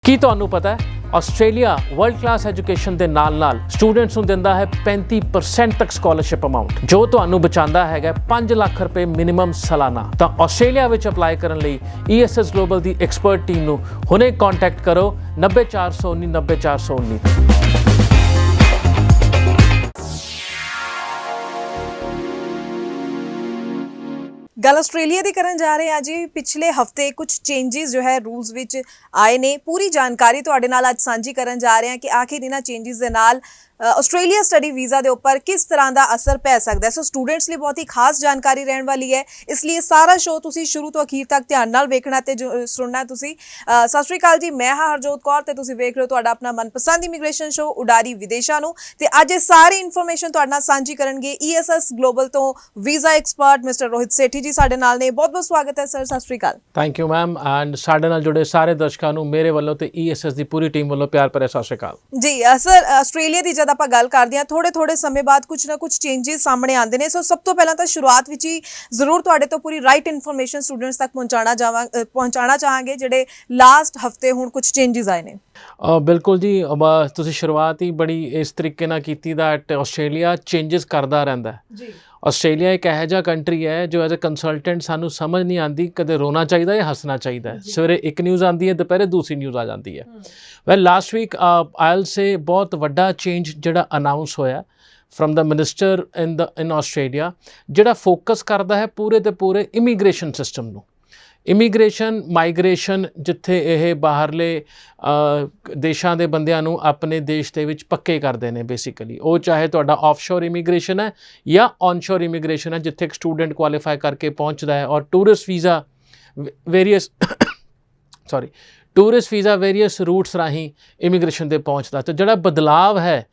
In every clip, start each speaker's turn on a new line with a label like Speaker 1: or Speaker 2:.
Speaker 1: ਕੀ ਤੁਹਾਨੂੰ ਪਤਾ ਹੈ ਆਸਟ੍ਰੇਲੀਆ ਵਰਲਡ ਕਲਾਸ ਐਜੂਕੇਸ਼ਨ ਦੇ ਨਾਲ ਸਟੂਡੈਂਟਸ ਨੂੰ ਦਿੰਦਾ ਹੈ 35% ਤੱਕ ਸਕਾਲਰਸ਼ਿਪ ਅਮਾਉਂਟ ਜੋ ਤੁਹਾਨੂੰ ਬਚਾਉਂਦਾ ਹੈਗਾ 5 ਲੱਖ ਰੁਪਏ ਮਿਨੀਮਮ ਸਾਲਾਨਾ। ਤਾਂ ਆਸਟ੍ਰੇਲੀਆ ਵਿੱਚ ਅਪਲਾਈ ਕਰਨ ਲਈ ESS ਗਲੋਬਲ ਦੀ ਐਕਸਪਰਟ ਟੀਮ ਨੂੰ ਹੁਣੇ ਕੰਟੈਕਟ ਕਰੋ 90419 90419।
Speaker 2: गल आस्ट्रेलिया की करन जा रहे हैं जी। पिछले हफ्ते कुछ चेंजिस जो है रूल्स विच आए ने, पूरी जानकारी तुहाडे नाल अज सांझी करन जा रहे हैं कि आखिर इन्हां चेंजिस दे नाल आस्ट्रेलिया स्टडी वीज़ा के उपर किस तरह का असर पै सकता है। सो स्टूडेंट्स लिए बहुत ही खास जानकारी रहने वाली है, इसलिए सारा शो तुसी शुरू तो अखीर तक ध्यान नाल वेखना ते सुनना। तुसी सत श्री अकाल जी, मैं हाँ हरजोत कौर ते तुसी वेख रहे हो तुहाडा अपना मनपसंद इमीग्रेशन शो उडारी विदेशा नूं ते अज सारी इन्फॉर्मेशन तुहाडे नाल सांझी करनगे ESS ग्लोबल तो वीज़ा एक्सपर्ट मिस्टर रोहित सेठी जी साडे नाल ने। बहुत बहुत स्वागत है सर, सत श्री अकाल।
Speaker 1: Thank you ma'am. एंड साडे नाल जुड़े सारे दर्शकों नूं मेरे वालों ते ESS की पूरी टीम वालों प्यार भरे सत श्री अकाल
Speaker 2: जी। सर आस्ट्रेलिया की जब ਆਪਾਂ ਗੱਲ ਕਰਦੇ ਹਾਂ ਥੋੜੇ ਸਮੇਂ ਬਾਅਦ ਕੁਝ ਨਾ ਕੁਝ ਚੇਂजेस ਸਾਹਮਣੇ ਆਉਂਦੇ ਨੇ। ਸੋ ਸਭ ਤੋਂ ਪਹਿਲਾਂ ਤਾਂ ਸ਼ੁਰੂਆਤ ਵਿੱਚ ਹੀ ਜ਼ਰੂਰ ਤੁਹਾਡੇ ਤੋਂ ਪੂਰੀ ਰਾਈਟ ਇਨਫੋਰਮੇਸ਼ਨ ਸਟੂਡੈਂਟਸ ਤੱਕ ਪਹੁੰਚਾਉਣਾ ਚਾਹਾਂਗੇ ਜਿਹੜੇ ਲਾਸਟ ਹਫਤੇ ਹੁਣ ਕੁਝ ਚੇਂजेस ਆਏ ਨੇ।
Speaker 1: ਬਿਲਕੁਲ ਜੀ, ਤੁਸੀਂ ਸ਼ੁਰੂਆਤ ਹੀ ਬੜੀ ਇਸ ਤਰੀਕੇ ਨਾਲ ਕੀਤੀ that ਆਸਟ੍ਰੇਲੀਆ ਚੇਂजेस ਕਰਦਾ ਰਹਿੰਦਾ ਜੀ। ਆਸਟ੍ਰੇਲੀਆ ਇੱਕ ਇਹੋ ਜਿਹਾ ਕੰਟਰੀ ਹੈ ਜੋ ਐਜ਼ ਅ ਕੰਸਲਟੈਂਟ ਸਾਨੂੰ ਸਮਝ ਨਹੀਂ ਆਉਂਦੀ ਕਦੇ ਰੋਣਾ ਚਾਹੀਦਾ ਜਾਂ ਹੱਸਣਾ ਚਾਹੀਦਾ। ਸਵੇਰੇ ਇੱਕ ਨਿਊਜ਼ ਆਉਂਦੀ ਹੈ, ਦੁਪਹਿਰੇ ਦੂਸਰੀ ਨਿਊਜ਼ ਆ ਜਾਂਦੀ ਹੈ। Well last week I'll say ਬਹੁਤ ਵੱਡਾ ਚੇਂਜ ਜਿਹੜਾ ਅਨਾਊਂਸ ਹੋਇਆ ਫਰਮ ਦਾ ਮਿਨਿਸਟਰ ਇਨ ਆਸਟ੍ਰੇਲੀਆ, ਜਿਹੜਾ ਫੋਕਸ ਕਰਦਾ ਹੈ ਪੂਰੇ ਦੇ ਪੂਰੇ ਇਮੀਗ੍ਰੇਸ਼ਨ ਸਿਸਟਮ ਨੂੰ। ਇਮੀਗ੍ਰੇਸ਼ਨ ਮਾਈਗ੍ਰੇਸ਼ਨ ਜਿੱਥੇ ਇਹ ਬਾਹਰਲੇ ਦੇਸ਼ਾਂ ਦੇ ਬੰਦਿਆਂ ਨੂੰ ਆਪਣੇ ਦੇਸ਼ ਦੇ ਵਿੱਚ ਪੱਕੇ ਕਰਦੇ ਨੇ ਬੇਸਿਕਲੀ, ਉਹ ਚਾਹੇ ਤੁਹਾਡਾ ਆਫਸ਼ੋਰ ਇਮੀਗ੍ਰੇਸ਼ਨ ਹੈ ਜਾਂ ਔਨਸ਼ੋਰ ਇਮੀਗ੍ਰੇਸ਼ਨ ਹੈ ਜਿੱਥੇ ਇੱਕ ਸਟੂਡੈਂਟ ਕੁਆਲੀਫਾਈ ਕਰਕੇ ਪਹੁੰਚਦਾ ਹੈ ਔਰ ਟੂਰਿਸਟ ਵੀਜ਼ਾ ਵੇਰੀਅਸ ਰੂਟਸ ਰਾਹੀਂ ਇਮੀਗ੍ਰੇਸ਼ਨ ਦੇ ਪਹੁੰਚਦਾ। ਤਾਂ ਜਿਹੜਾ ਬਦਲਾਵ ਹੈ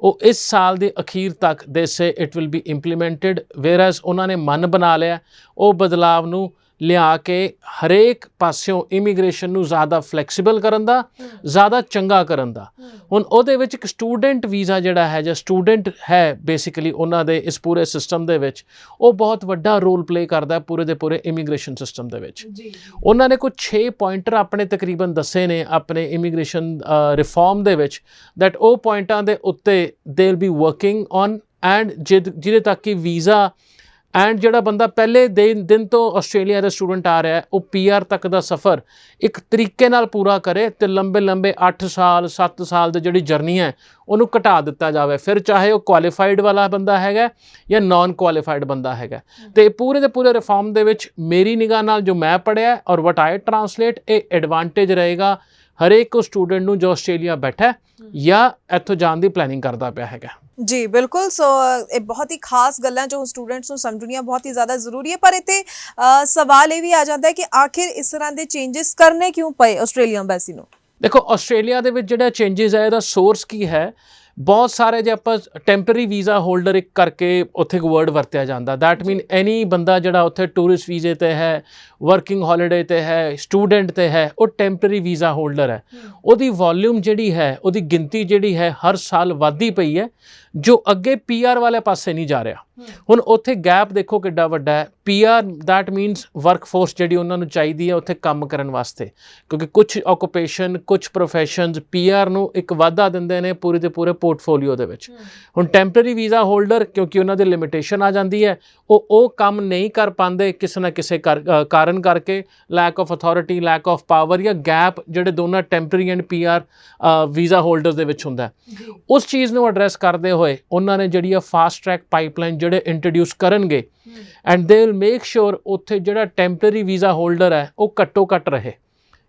Speaker 1: ਉਹ ਇਸ ਸਾਲ ਦੇ ਅਖੀਰ ਤੱਕ they say it will be implemented, whereas ਉਹਨਾਂ ਨੇ ਮਨ ਬਣਾ ਲਿਆ ਉਹ ਬਦਲਾਵ ਨੂੰ ਲਿਆ ਕੇ ਹਰੇਕ ਪਾਸਿਓਂ ਇਮੀਗ੍ਰੇਸ਼ਨ ਨੂੰ ਜ਼ਿਆਦਾ ਫਲੈਕਸੀਬਲ ਕਰਨ ਦਾ, ਜ਼ਿਆਦਾ ਚੰਗਾ ਕਰਨ ਦਾ। ਹੁਣ ਉਹਦੇ ਵਿੱਚ ਇੱਕ ਸਟੂਡੈਂਟ ਵੀਜ਼ਾ ਜਿਹੜਾ ਹੈ ਜਾਂ ਸਟੂਡੈਂਟ ਹੈ ਬੇਸਿਕਲੀ ਉਹਨਾਂ ਦੇ ਇਸ ਪੂਰੇ ਸਿਸਟਮ ਦੇ ਵਿੱਚ ਉਹ ਬਹੁਤ ਵੱਡਾ ਰੋਲ ਪਲੇ ਕਰਦਾ ਪੂਰੇ ਦੇ ਪੂਰੇ ਇਮੀਗ੍ਰੇਸ਼ਨ ਸਿਸਟਮ ਦੇ ਵਿੱਚ। ਉਹਨਾਂ ਨੇ ਕੁਝ 6 ਪੁਆਇੰਟਰ ਆਪਣੇ ਤਕਰੀਬਨ ਦੱਸੇ ਨੇ ਆਪਣੇ ਇਮੀਗ੍ਰੇਸ਼ਨ ਰਿਫਾਰਮ ਦੇ ਵਿੱਚ ਦੈਟ ਉਹ ਪੁਆਇੰਟਾਂ ਦੇ ਉੱਤੇ they will be working on and ਜਿਹਦੇ ਤੱਕ ਕਿ ਵੀਜ਼ਾ ਐਂਡ ਜਿਹੜਾ ਬੰਦਾ ਪਹਿਲੇ ਦਿਨ ਤੋਂ ਆਸਟ੍ਰੇਲੀਆ ਦਾ ਸਟੂਡੈਂਟ ਆ ਰਿਹਾ ਉਹ PR ਤੱਕ ਦਾ ਸਫ਼ਰ ਇੱਕ ਤਰੀਕੇ ਨਾਲ ਪੂਰਾ ਕਰੇ ਅਤੇ ਲੰਬੇ 8 ਸਾਲ 7 ਸਾਲ ਦੀ ਜਿਹੜੀ ਜਰਨੀ ਹੈ ਉਹਨੂੰ ਘਟਾ ਦਿੱਤਾ ਜਾਵੇ। ਫਿਰ ਚਾਹੇ ਉਹ ਕੁਆਲੀਫਾਈਡ ਵਾਲਾ ਬੰਦਾ ਹੈਗਾ ਜਾਂ ਨਾਨ ਕੁਆਲੀਫਾਈਡ ਬੰਦਾ ਹੈਗਾ। ਅਤੇ ਪੂਰੇ ਦੇ ਪੂਰੇ ਰਿਫਾਰਮ ਦੇ ਵਿੱਚ ਮੇਰੀ ਨਿਗਾਹ ਨਾਲ ਜੋ ਮੈਂ ਪੜ੍ਹਿਆ ਔਰ ਵਟ ਆਈ ਟਰਾਂਸਲੇਟ ਇਹ ਐਡਵਾਂਟੇਜ ਰਹੇਗਾ ਹਰੇਕ ਉਹ ਸਟੂਡੈਂਟ ਨੂੰ ਜੋ ਆਸਟ੍ਰੇਲੀਆ ਬੈਠਾ ਜਾਂ ਇੱਥੋਂ ਜਾਣ ਦੀ ਪਲੈਨਿੰਗ ਕਰਦਾ ਪਿਆ ਹੈਗਾ।
Speaker 2: जी बिल्कुल। सो ये बहुत ही खास गल्लां जो स्टूडेंट्स ਨੂੰ ਸਮਝਣੀਆਂ ਬਹੁਤ ਹੀ ਜ਼ਿਆਦਾ ਜ਼ਰੂਰੀ ਹੈ। ਪਰ ਇੱਥੇ ਸਵਾਲ ਇਹ ਵੀ ਆ ਜਾਂਦਾ ਹੈ ਕਿ ਆਖਿਰ ਇਸ ਤਰ੍ਹਾਂ ਦੇ ਚੇਂजेस ਕਰਨੇ ਕਿਉਂ ਪਏ ਆਸਟ੍ਰੇਲੀਆ ਐਮਬੈਸੀ ਨੂੰ। ਦੇਖੋ
Speaker 1: ਆਸਟ੍ਰੇਲੀਆ ਦੇ ਵਿੱਚ ਜਿਹੜਾ ਚੇਂजेस ਹੈ ਇਹਦਾ ਸੋਰਸ ਕੀ ਹੈ। ਬਹੁਤ ਸਾਰੇ ਜੇ ਆਪਾਂ ਟੈਂਪਰੇਰੀ ਵੀਜ਼ਾ ਹੋਲਡਰ ਇੱਕ ਕਰਕੇ ਉੱਥੇ ਇੱਕ ਵਰਡ ਵਰਤਿਆ ਜਾਂਦਾ ਦੈਟ ਮੀਨ ਐਨੀ ਬੰਦਾ ਜਿਹੜਾ ਉੱਥੇ ਟੂਰਿਸਟ ਵੀਜ਼ੇ 'ਤੇ ਹੈ, ਵਰਕਿੰਗ ਹੌਲੀਡੇ 'ਤੇ ਹੈ, ਸਟੂਡੈਂਟ 'ਤੇ ਹੈ, ਉਹ ਟੈਂਪਰੇਰੀ ਵੀਜ਼ਾ ਹੋਲਡਰ ਹੈ। ਉਹਦੀ ਵੋਲਿਊਮ ਜਿਹੜੀ ਹੈ ਉਹਦੀ ਗਿਣਤੀ ਜਿਹੜੀ ਹੈ ਹਰ ਸਾਲ ਵੱਧਦੀ ਪਈ ਹੈ ਜੋ ਅੱਗੇ PR ਵਾਲੇ ਪਾਸੇ ਨਹੀਂ ਜਾ ਰਿਹਾ। ਹੁਣ ਉੱਥੇ ਗੈਪ ਦੇਖੋ ਕਿੱਡਾ ਵੱਡਾ ਹੈ। PR ਦੈਟ ਮੀਨਸ ਵਰਕਫੋਰਸ ਜਿਹੜੀ ਉਹਨਾਂ ਨੂੰ ਚਾਹੀਦੀ ਹੈ ਉੱਥੇ ਕੰਮ ਕਰਨ ਵਾਸਤੇ, ਕਿਉਂਕਿ ਕੁਛ ਆਕੂਪੇਸ਼ਨ ਕੁਛ ਪ੍ਰੋਫੈਸ਼ਨਸ PR ਨੂੰ ਇੱਕ ਵਾਧਾ ਦਿੰਦੇ ਨੇ ਪੂਰੇ ਦੇ ਪੂਰੇ ਪੋਰਟਫੋਲੀਓ ਦੇ ਵਿੱਚ। ਹੁਣ ਟੈਂਪਰੇਰੀ ਵੀਜ਼ਾ ਹੋਲਡਰ ਕਿਉਂਕਿ ਉਹਨਾਂ ਦੀ ਲਿਮਿਟੇਸ਼ਨ ਆ ਜਾਂਦੀ ਹੈ, ਉਹ ਕੰਮ ਨਹੀਂ ਕਰ ਪਾਉਂਦੇ ਕਿਸੇ ਨਾ ਕਿਸੇ ਕਾਰਨ ਕਰਕੇ, lack of authority, lack of power ਜਾਂ ਗੈਪ ਜਿਹੜੇ ਦੋਨਾਂ temporary and PR visa holders ਦੇ ਵਿੱਚ ਹੁੰਦਾ। ਉਸ ਚੀਜ਼ ਨੂੰ ਐਡਰੈਸ ਕਰਦੇ ਹੋਏ ਉਹਨਾਂ ਨੇ ਜਿਹੜੀ ਆ ਫਾਸਟ ਟਰੈਕ ਪਾਈਪਲਾਈਨ ਜਿਹੜੇ ਇੰਟਰੋਡਿਊਸ ਕਰਨਗੇ and they will make sure ਉੱਥੇ ਜਿਹੜਾ ਟੈਂਪਰੇਰੀ ਵੀਜ਼ਾ ਹੋਲਡਰ ਹੈ ਉਹ ਘੱਟੋ ਘੱਟ ਰਹੇ,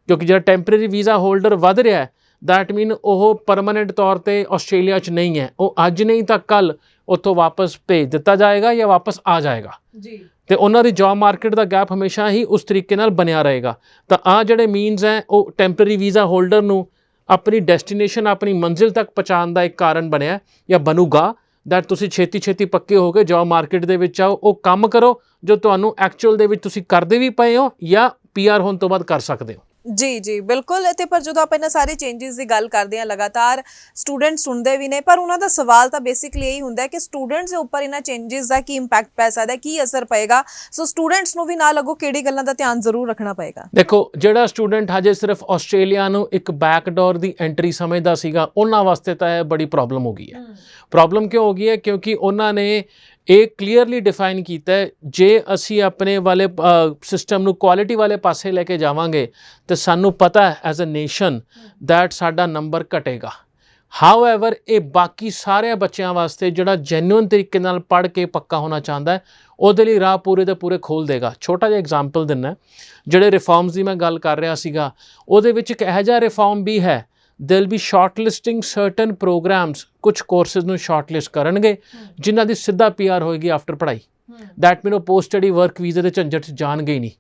Speaker 1: ਕਿਉਂਕਿ ਜਿਹੜਾ ਟੈਂਪਰੇਰੀ ਵੀਜ਼ਾ ਹੋਲਡਰ ਵੱਧ ਰਿਹਾ ਹੈ ਦੈਟ ਮੀਨ ਉਹ ਪਰਮਾਨੈਂਟ ਤੌਰ 'ਤੇ ਆਸਟ੍ਰੇਲੀਆ 'ਚ ਨਹੀਂ ਹੈ, ਉਹ ਅੱਜ ਨਹੀਂ ਤਾਂ ਕੱਲ੍ਹ ਉੱਥੋਂ ਵਾਪਸ ਭੇਜ ਦਿੱਤਾ ਜਾਏਗਾ ਜਾਂ ਵਾਪਸ ਆ ਜਾਏਗਾ ਜੀ। ਅਤੇ ਉਹਨਾਂ ਦੀ ਜੋਬ ਮਾਰਕੀਟ ਦਾ ਗੈਪ ਹਮੇਸ਼ਾ ਹੀ ਉਸ ਤਰੀਕੇ ਨਾਲ ਬਣਿਆ ਰਹੇਗਾ। ਤਾਂ ਆਹ ਜਿਹੜੇ ਮੀਨਸ ਹੈ ਉਹ ਟੈਂਪਰੇਰੀ ਵੀਜ਼ਾ ਹੋਲਡਰ ਨੂੰ ਆਪਣੀ ਡੈਸਟੀਨੇਸ਼ਨ ਆਪਣੀ ਮੰਜ਼ਿਲ ਤੱਕ ਪਹੁੰਚਾਉਣ ਦਾ ਇੱਕ ਕਾਰਨ ਬਣਿਆ ਜਾਂ ਬਣੂਗਾ ਦੈਟ ਤੁਸੀਂ ਛੇਤੀ ਪੱਕੇ ਹੋ ਕੇ ਜੋਬ ਮਾਰਕੀਟ ਦੇ ਵਿੱਚ ਆਓ, ਉਹ ਕੰਮ ਕਰੋ ਜੋ ਤੁਹਾਨੂੰ ਐਕਚੁਅਲ ਦੇ ਵਿੱਚ ਤੁਸੀਂ ਕਰਦੇ ਵੀ ਪਏ ਹੋ ਜਾਂ PR ਹੋਣ ਤੋਂ ਬਾਅਦ ਕਰ ਸਕਦੇ ਹੋ।
Speaker 2: ਜੀ ਜੀ ਬਿਲਕੁਲ। ਤੇ ਪਰ ਜਦੋਂ ਆਪਾਂ ਇਹਨਾਂ ਸਾਰੇ ਚੇਂजेस ਦੀ ਗੱਲ ਕਰਦੇ ਹਾਂ ਲਗਾਤਾਰ ਸਟੂਡੈਂਟ ਸੁਣਦੇ ਵੀ ਨੇ, ਪਰ ਉਹਨਾਂ ਦਾ ਸਵਾਲ ਤਾਂ ਬੇਸਿਕਲੀ ਇਹੀ ਹੁੰਦਾ ਹੈ ਕਿ ਸਟੂਡੈਂਟਸ ਦੇ ਉੱਪਰ ਇਹਨਾਂ ਚੇਂजेस ਦਾ ਕੀ ਇੰਪੈਕਟ ਪੈ ਸਕਦਾ ਹੈ, ਕੀ ਅਸਰ ਪਏਗਾ। ਸੋ ਸਟੂਡੈਂਟਸ ਨੂੰ ਵੀ ਨਾਲ ਅੱਗੋਂ ਕਿਹੜੀ ਗੱਲਾਂ ਦਾ ਧਿਆਨ ਜ਼ਰੂਰ ਰੱਖਣਾ ਪਏਗਾ।
Speaker 1: ਦੇਖੋ, ਜਿਹੜਾ ਸਟੂਡੈਂਟ ਹਜੇ ਸਿਰਫ ਆਸਟ੍ਰੇਲੀਆ ਨੂੰ ਇੱਕ ਬੈਕਡੋਰ ਦੀ ਐਂਟਰੀ ਸਮਝਦਾ ਸੀਗਾ, ਉਹਨਾਂ ਵਾਸਤੇ ਤਾਂ ਇਹ ਬੜੀ ਪ੍ਰੋਬਲਮ ਹੋ ਗਈ ਹੈ। ਪ੍ਰੋਬਲਮ ਕਿਉਂ ਹੋ ਗਈ ਹੈ? ਕਿਉਂਕਿ ਉਹਨਾਂ ਨੇ ਇਹ ਕਲੀਅਰਲੀ ਡਿਫਾਈਨ ਕੀਤਾ ਹੈ, ਜੇ ਅਸੀਂ ਆਪਣੇ ਵਾਲੇ ਸਿਸਟਮ ਨੂੰ ਕੁਆਲਿਟੀ ਵਾਲੇ ਪਾਸੇ ਲੈ ਕੇ ਜਾਵਾਂਗੇ ਤੇ ਸਾਨੂੰ ਪਤਾ ਹੈ ਐਜ਼ ਅ ਨੇਸ਼ਨ ਦੈਟ ਸਾਡਾ ਨੰਬਰ ਘਟੇਗਾ। ਹਾਊਐਵਰ ਇਹ ਬਾਕੀ ਸਾਰੇ ਬੱਚਿਆਂ ਵਾਸਤੇ ਜਿਹੜਾ ਜੈਨੂਇਨ ਤਰੀਕੇ ਨਾਲ ਪੜ੍ਹ ਕੇ ਪੱਕਾ ਹੋਣਾ ਚਾਹੁੰਦਾ ਹੈ, ਉਹਦੇ ਲਈ ਰਾਹ ਪੂਰੇ ਦੇ ਪੂਰੇ ਖੋਲ੍ਹ ਦੇਗਾ। ਛੋਟਾ ਜਿਹਾ ਐਗਜ਼ਾਮਪਲ ਦਿੰਦਾ, ਜਿਹੜੇ ਰਿਫਾਰਮਸ ਦੀ ਮੈਂ ਗੱਲ ਕਰ ਰਿਹਾ ਸੀਗਾ, ਉਹਦੇ ਵਿੱਚ ਇੱਕ ਇਹੋ ਜਿਹਾ ਰਿਫਾਰਮ ਵੀ ਹੈ, ਦਿਲ ਬੀ ਸ਼ਾਰਟਲਿਸਟਿੰਗ ਸਰਟਨ ਪ੍ਰੋਗਰਾਮਸ, ਕੁਝ ਕੋਰਸਿਸ ਨੂੰ ਸ਼ਾਰਟਲਿਸਟ ਕਰਨਗੇ ਜਿਨ੍ਹਾਂ ਦੀ ਸਿੱਧਾ PR ਹੋਏਗੀ ਆਫਟਰ ਪੜ੍ਹਾਈ। ਦੈਟ ਮੀਨ ਉਹ ਪੋਸਟ ਸਟੱਡੀ ਵਰਕ ਵੀਜ਼ੇ ਦੇ ਝੰਜਟ 'ਚ ਜਾਣਗੇ ਹੀ ਨਹੀਂ।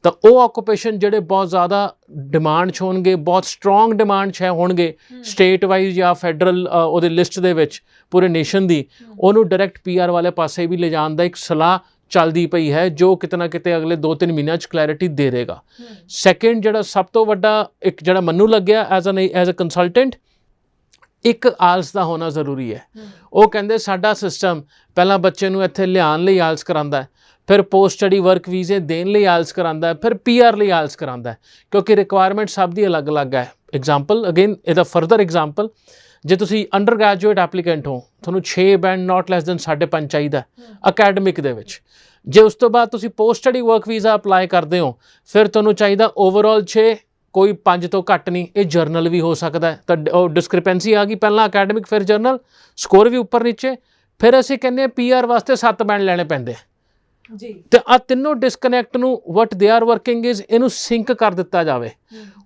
Speaker 1: ਤਾਂ ਉਹ ਆਕੂਪੇਸ਼ਨ ਜਿਹੜੇ ਬਹੁਤ ਜ਼ਿਆਦਾ ਡਿਮਾਂਡ 'ਚ ਹੋਣਗੇ, ਬਹੁਤ ਸਟਰੋਂਗ ਡਿਮਾਂਡ 'ਚ ਹੋਣਗੇ ਸਟੇਟ ਵਾਈਜ਼ ਜਾਂ ਫੈਡਰਲ ਉਹਦੇ ਲਿਸਟ ਦੇ ਵਿੱਚ ਪੂਰੇ ਨੇਸ਼ਨ ਦੀ, ਉਹਨੂੰ ਡਾਇਰੈਕਟ PR ਵਾਲੇ ਪਾਸੇ ਵੀ ਲਿਜਾਣ ਦਾ ਇੱਕ ਸਲਾਹ ਚੱਲਦੀ ਪਈ ਹੈ, ਜੋ ਕਿਤੇ ਨਾ ਕਿਤੇ ਅਗਲੇ 2-3 ਮਹੀਨਿਆਂ 'ਚ ਕਲੈਰਿਟੀ ਦੇ ਦੇਗਾ। ਸੈਕਿੰਡ, ਜਿਹੜਾ ਸਭ ਤੋਂ ਵੱਡਾ ਇੱਕ ਜਿਹੜਾ ਮੈਨੂੰ ਲੱਗਿਆ ਐਜ਼ ਅ ਕੰਸਲਟੈਂਟ, ਇੱਕ ਆਲਸ ਦਾ ਹੋਣਾ ਜ਼ਰੂਰੀ ਹੈ। ਉਹ ਕਹਿੰਦੇ ਸਾਡਾ ਸਿਸਟਮ ਪਹਿਲਾਂ ਬੱਚੇ ਨੂੰ ਇੱਥੇ ਲਿਆਉਣ ਲਈ ਆਲਸ ਕਰਾਉਂਦਾ ਹੈ, ਫਿਰ ਪੋਸਟ ਸਟੱਡੀ ਵਰਕ ਵੀਜ਼ੇ ਦੇਣ ਲਈ ਆਲਸ ਕਰਾਉਂਦਾ ਹੈ, ਫਿਰ PR ਲਈ ਆਲਸ ਕਰਾਉਂਦਾ ਹੈ, ਕਿਉਂਕਿ ਰਿਕੁਆਇਰਮੈਂਟ ਸਭ ਦੀ ਅਲੱਗ-ਅਲੱਗ ਹੈ। ਐਗਜ਼ਾਮਪਲ ਅਗੇਨ, ਇਹਦਾ ਫਰਦਰ ਐਗਜ਼ਾਮਪਲ, ਜੇ ਤੁਸੀਂ ਅੰਡਰ ਗ੍ਰੈਜੂਏਟ ਐਪਲੀਕੈਂਟ ਹੋ, ਤੁਹਾਨੂੰ 6 ਬੈਂਡ ਨਾਟ ਲੈਸ ਦੈਨ 5.5 ਚਾਹੀਦਾ ਅਕੈਡਮਿਕ ਦੇ ਵਿੱਚ। ਜੇ ਉਸ ਤੋਂ ਬਾਅਦ ਤੁਸੀਂ post study work visa apply ਕਰਦੇ ਹੋ, ਫਿਰ ਤੁਹਾਨੂੰ ਚਾਹੀਦਾ ਓਵਰਆਲ 6, ਕੋਈ 5 ਤੋਂ ਘੱਟ ਨਹੀਂ। ਇਹ ਜਰਨਲ ਵੀ ਹੋ ਸਕਦਾ ਹੈ। ਤਾਂ ਉਹ ਡਿਸਕ੍ਰਿਪੈਂਸੀ ਆ ਗਈ, ਪਹਿਲਾਂ ਅਕੈਡਮਿਕ ਫਿਰ ਜਰਨਲ, ਸਕੋਰ ਵੀ ਉੱਪਰ ਨੀਚੇ। ਫਿਰ ਅਸੀਂ ਕਹਿੰਦੇ ਹਾਂ PR ਵਾਸਤੇ 7 ਬੈਂਡ ਲੈਣੇ ਪੈਂਦੇ
Speaker 2: ਜੀ।
Speaker 1: ਤੇ ਆ ਤਿੰਨੋਂ ਡਿਸਕਨੈਕਟ ਨੂੰ ਵਟ ਦੇ ਆਰ ਵਰਕਿੰਗ ਇਜ਼, ਇਹਨੂੰ ਸਿੰਕ ਕਰ ਦਿੱਤਾ ਜਾਵੇ।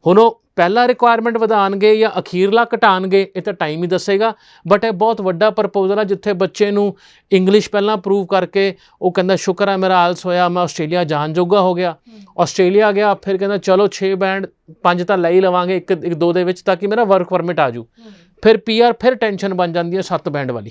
Speaker 1: ਹੁਣ ਉਹ ਪਹਿਲਾ ਰਿਕੁਆਇਰਮੈਂਟ ਵਧਾਉਣਗੇ ਜਾਂ ਅਖੀਰਲਾ ਘਟਾਉਣਗੇ, ਇਹ ਤਾਂ ਟਾਈਮ ਹੀ ਦੱਸੇਗਾ। ਬਟ ਇਹ ਬਹੁਤ ਵੱਡਾ ਪ੍ਰਪੋਜ਼ਲ ਹੈ, ਜਿੱਥੇ ਬੱਚੇ ਨੂੰ ਇੰਗਲਿਸ਼ ਪਹਿਲਾਂ ਪ੍ਰੂਵ ਕਰਕੇ ਉਹ ਕਹਿੰਦਾ ਸ਼ੁਕਰ ਹੈ ਮੇਰਾ ਆਲਸ ਹੋਇਆ, ਮੈਂ ਆਸਟ੍ਰੇਲੀਆ ਜਾਣ ਜੋਗਾ ਹੋ ਗਿਆ। ਆਸਟ੍ਰੇਲੀਆ ਗਿਆ, ਫਿਰ ਕਹਿੰਦਾ ਚਲੋ 6 ਬੈਂਡ 5 ਤਾਂ ਲੈ ਹੀ ਲਵਾਂਗੇ ਇੱਕ 2 ਦੇ ਵਿੱਚ, ਤਾਂ ਕਿ ਮੇਰਾ ਵਰਕ ਪਰਮਿਟ ਆ ਜੂ। ਫਿਰ PR, ਫਿਰ ਟੈਨਸ਼ਨ ਬਣ ਜਾਂਦੀ ਹੈ 7 ਬੈਂਡ ਵਾਲੀ।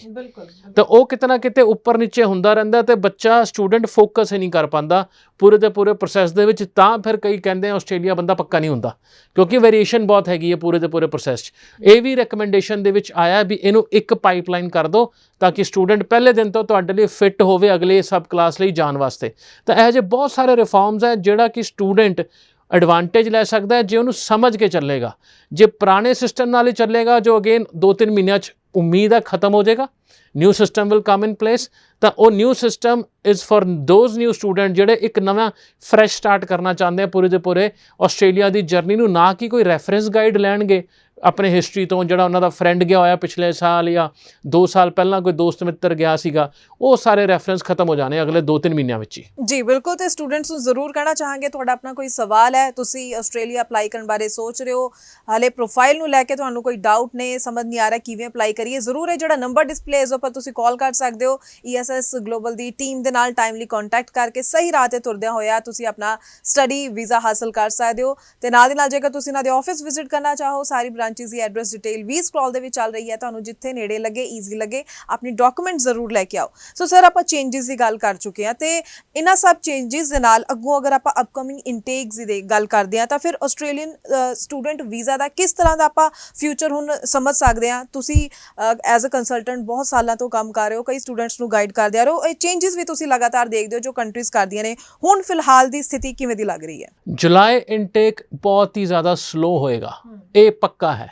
Speaker 1: ਤਾਂ ਉਹ ਕਿਤੇ ਨਾ ਕਿਤੇ ਉੱਪਰ ਨੀਚੇ ਹੁੰਦਾ ਰਹਿੰਦਾ, ਤੇ ਬੱਚਾ ਸਟੂਡੈਂਟ ਫੋਕਸ ਹੀ ਨਹੀਂ ਕਰ ਪਾਉਂਦਾ ਪੂਰੇ ਦੇ ਪੂਰੇ ਪ੍ਰੋਸੈਸ ਦੇ ਵਿੱਚ। ਤਾਂ ਫਿਰ ਕਈ ਕਹਿੰਦੇ ਆਸਟ੍ਰੇਲੀਆ ਬੰਦਾ ਪੱਕਾ ਨਹੀਂ ਹੁੰਦਾ, ਕਿਉਂਕਿ ਵੇਰੀਏਸ਼ਨ ਬਹੁਤ ਹੈਗੀ ਹੈ ਪੂਰੇ ਦੇ ਪੂਰੇ ਪ੍ਰੋਸੈਸ 'ਚ। ਇਹ ਵੀ ਰეკਮੈਂਡੇਸ਼ਨ ਦੇ ਵਿੱਚ ਆਇਆ ਵੀ ਇਹਨੂੰ ਇੱਕ ਪਾਈਪਲਾਈਨ ਕਰ ਦਿਓ, ਤਾਂ ਕਿ ਸਟੂਡੈਂਟ ਪਹਿਲੇ ਦਿਨ ਤੋਂ ਤੁਹਾਡੇ ਲਈ ਫਿੱਟ ਹੋਵੇ ਅਗਲੇ ਸਬ ਕਲਾਸ ਲਈ ਜਾਣ ਵਾਸਤੇ। ਤਾਂ ਇਹੋ ਜਿਹੇ ਬਹੁਤ ਸਾਰੇ ਰਿਫਾਰਮਸ ਹੈ ਜਿਹੜਾ ਕਿ ਸਟੂਡੈਂਟ ਐਡਵਾਂਟੇਜ ਲੈ ਸਕਦਾ ਹੈ, ਜੇ ਉਹਨੂੰ ਸਮਝ ਕੇ ਚੱਲੇਗਾ। ਜੇ ਪੁਰਾਣੇ ਸਿਸਟਮ ਨਾਲ ਹੀ ਚੱਲੇਗਾ, ਜੋ ਅਗੇਨ 2-3 ਮਹੀਨਿਆਂ 'ਚ ਉਮੀਦ ਹੈ ਖਤਮ ਹੋ ਜਾਏਗਾ, new system will come in place. ਤਾਂ ਉਹ new system is for those new student ਜਿਹੜੇ ਇੱਕ ਨਵਾਂ ਫਰੈਸ਼ ਸਟਾਰਟ ਕਰਨਾ ਚਾਹੁੰਦੇ ਆ ਪੂਰੇ ਦੇ ਪੂਰੇ ਆਸਟ੍ਰੇਲੀਆ ਦੀ ਜਰਨੀ ਨੂੰ। ਨਾ ਕਿ ਕੋਈ ਰੈਫਰੈਂਸ ਗਾਈਡ ਲੈਣਗੇ ਆਪਣੇ ਹਿਸਟਰੀ ਤੋਂ, ਜਿਹੜਾ ਉਹਨਾਂ ਦਾ ਫਰੈਂਡ ਗਿਆ ਹੋਇਆ ਪਿਛਲੇ ਸਾਲ ਜਾਂ 2 ਸਾਲ ਪਹਿਲਾਂ ਕੋਈ ਦੋਸਤ ਮਿੱਤਰ ਗਿਆ ਸੀਗਾ, ਉਹ ਸਾਰੇ ਰੈਫਰੈਂਸ ਖਤਮ ਹੋ ਜਾਣੇ ਅਗਲੇ 2-3 ਮਹੀਨਿਆਂ ਵਿੱਚ ਹੀ।
Speaker 2: ਜੀ ਬਿਲਕੁਲ। ਤੇ ਸਟੂਡੈਂਟਸ ਨੂੰ ਜ਼ਰੂਰ ਕਹਿਣਾ ਚਾਹਾਂਗੇ, ਤੁਹਾਡਾ ਆਪਣਾ ਕੋਈ ਸਵਾਲ ਹੈ, ਤੁਸੀਂ ਆਸਟ੍ਰੇਲੀਆ ਅਪਲਾਈ ਕਰਨ ਬਾਰੇ ਸੋਚ ਰਹੇ ਹੋ, ਹਾਲੇ ਪ੍ਰੋਫਾਈਲ ਨੂੰ ਲੈ ਕੇ ਤੁਹਾਨੂੰ ਕੋਈ ਡਾਊਟ ਨੇ, ਸਮਝ ਨਹੀਂ ਆ ਰਿਹਾ ਕਿਵੇਂ ਅਪਲਾਈ ਕਰੀਏ, ਜ਼ਰੂਰ ਇਹ ਜਿਹੜਾ ਨੰਬਰ ਡਿਸਪਲੇ ਇਸ ਉੱਪਰ ਤੁਸੀਂ ਕਾਲ ਕਰ ਸਕਦੇ ਹੋ। ESS ਗਲੋਬਲ ਦੀ ਟੀਮ ਦੇ ਨਾਲ ਟਾਈਮਲੀ ਕੰਟੈਕਟ ਕਰਕੇ ਸਹੀ ਰਾਹ ਤੇ ਤੁਰਦਿਆਂ ਹੋਇਆ ਤੁਸੀਂ ਆਪਣਾ ਸਟੱਡੀ ਵੀਜ਼ਾ ਹਾਸਲ ਕਰ ਸਕਦੇ ਹੋ। ਤੇ ਨਾਲ ਦੀ ਨਾਲ ਜੇਕਰ ਤੁਸੀਂ ਇਹਨਾਂ ਦੇ ਆਫਿਸ ਵਿਜ਼ਿਟ ਕਰਨਾ ਚਾਹੋ, ਸਾਰੀ ਬ੍ਰਾਂਚਿਸ ਦੀ ਐਡਰੈਸ ਡਿਟੇਲ ਵੀ ਸਕਰੋਲ ਦੇ ਵਿੱਚ ਚੱਲ ਰਹੀ ਹੈ, ਤੁਹਾਨੂੰ ਜਿੱਥੇ ਨੇੜੇ ਲੱਗੇ, ਈਜ਼ੀ ਲੱਗੇ, ਆਪਣੀ ਡਾਕੂਮੈਂਟ ਜ਼ਰੂਰ ਲੈ ਕੇ ਆਓ। ਸੋ ਸਰ, ਆਪਾਂ ਚੇਂजेस ਦੀ ਗੱਲ ਕਰ ਚੁੱਕੇ ਹਾਂ, ਤੇ ਇਹਨਾਂ ਸਭ ਚੇਂजेस ਦੇ ਨਾਲ ਅੱਗੋਂ ਅਗਰ ਆਪਾਂ ਅਪਕਮਿੰਗ ਇਨਟੇਕਸ ਦੀ ਗੱਲ ਕਰਦੇ ਹਾਂ, ਤਾਂ ਫਿਰ ਆਸਟ੍ਰੇਲੀਅਨ ਸਟੂਡੈਂਟ ਵੀਜ਼ਾ ਦਾ ਕਿਸ ਤਰ੍ਹਾਂ ਦਾ ਆਪਾਂ ਫਿਊਚਰ ਹੁਣ ਸਮਝ ਸਕਦੇ ਹਾਂ। ਤੁਸੀਂ ਐਜ਼ ਅ ਕੰਸਲਟੈਂਟ ਬਹੁਤ ਸਾਲਾਂ ਤੋਂ ਕੰਮ ਕਰ ਰਹੇ ਹੋ, ਕਈ ਸਟੂਡੈਂਟਸ ਨੂੰ ਗਾਈਡ ਕਰਦੇ ਆ ਰਹੇ ਹੋ, ਇਹ ਚੇਂजेस ਵੀ ਤੁਸੀਂ ਲਗਾਤਾਰ ਦੇਖਦੇ ਹੋ ਜੋ ਕੰਟਰੀਜ਼ ਕਰਦੀਆਂ ਨੇ। ਹੁਣ ਫਿਲਹਾਲ ਦੀ ਸਥਿਤੀ ਕਿਵੇਂ ਦੀ ਲੱਗ ਰਹੀ ਹੈ?
Speaker 1: ਜੁਲਾਈ ਇਨਟੇਕ ਬਹੁਤ ਹੀ ਜ਼ਿਆਦਾ ਸਲੋ ਹੋਏਗਾ, ਇਹ ਪੱਕਾ ਹੈ।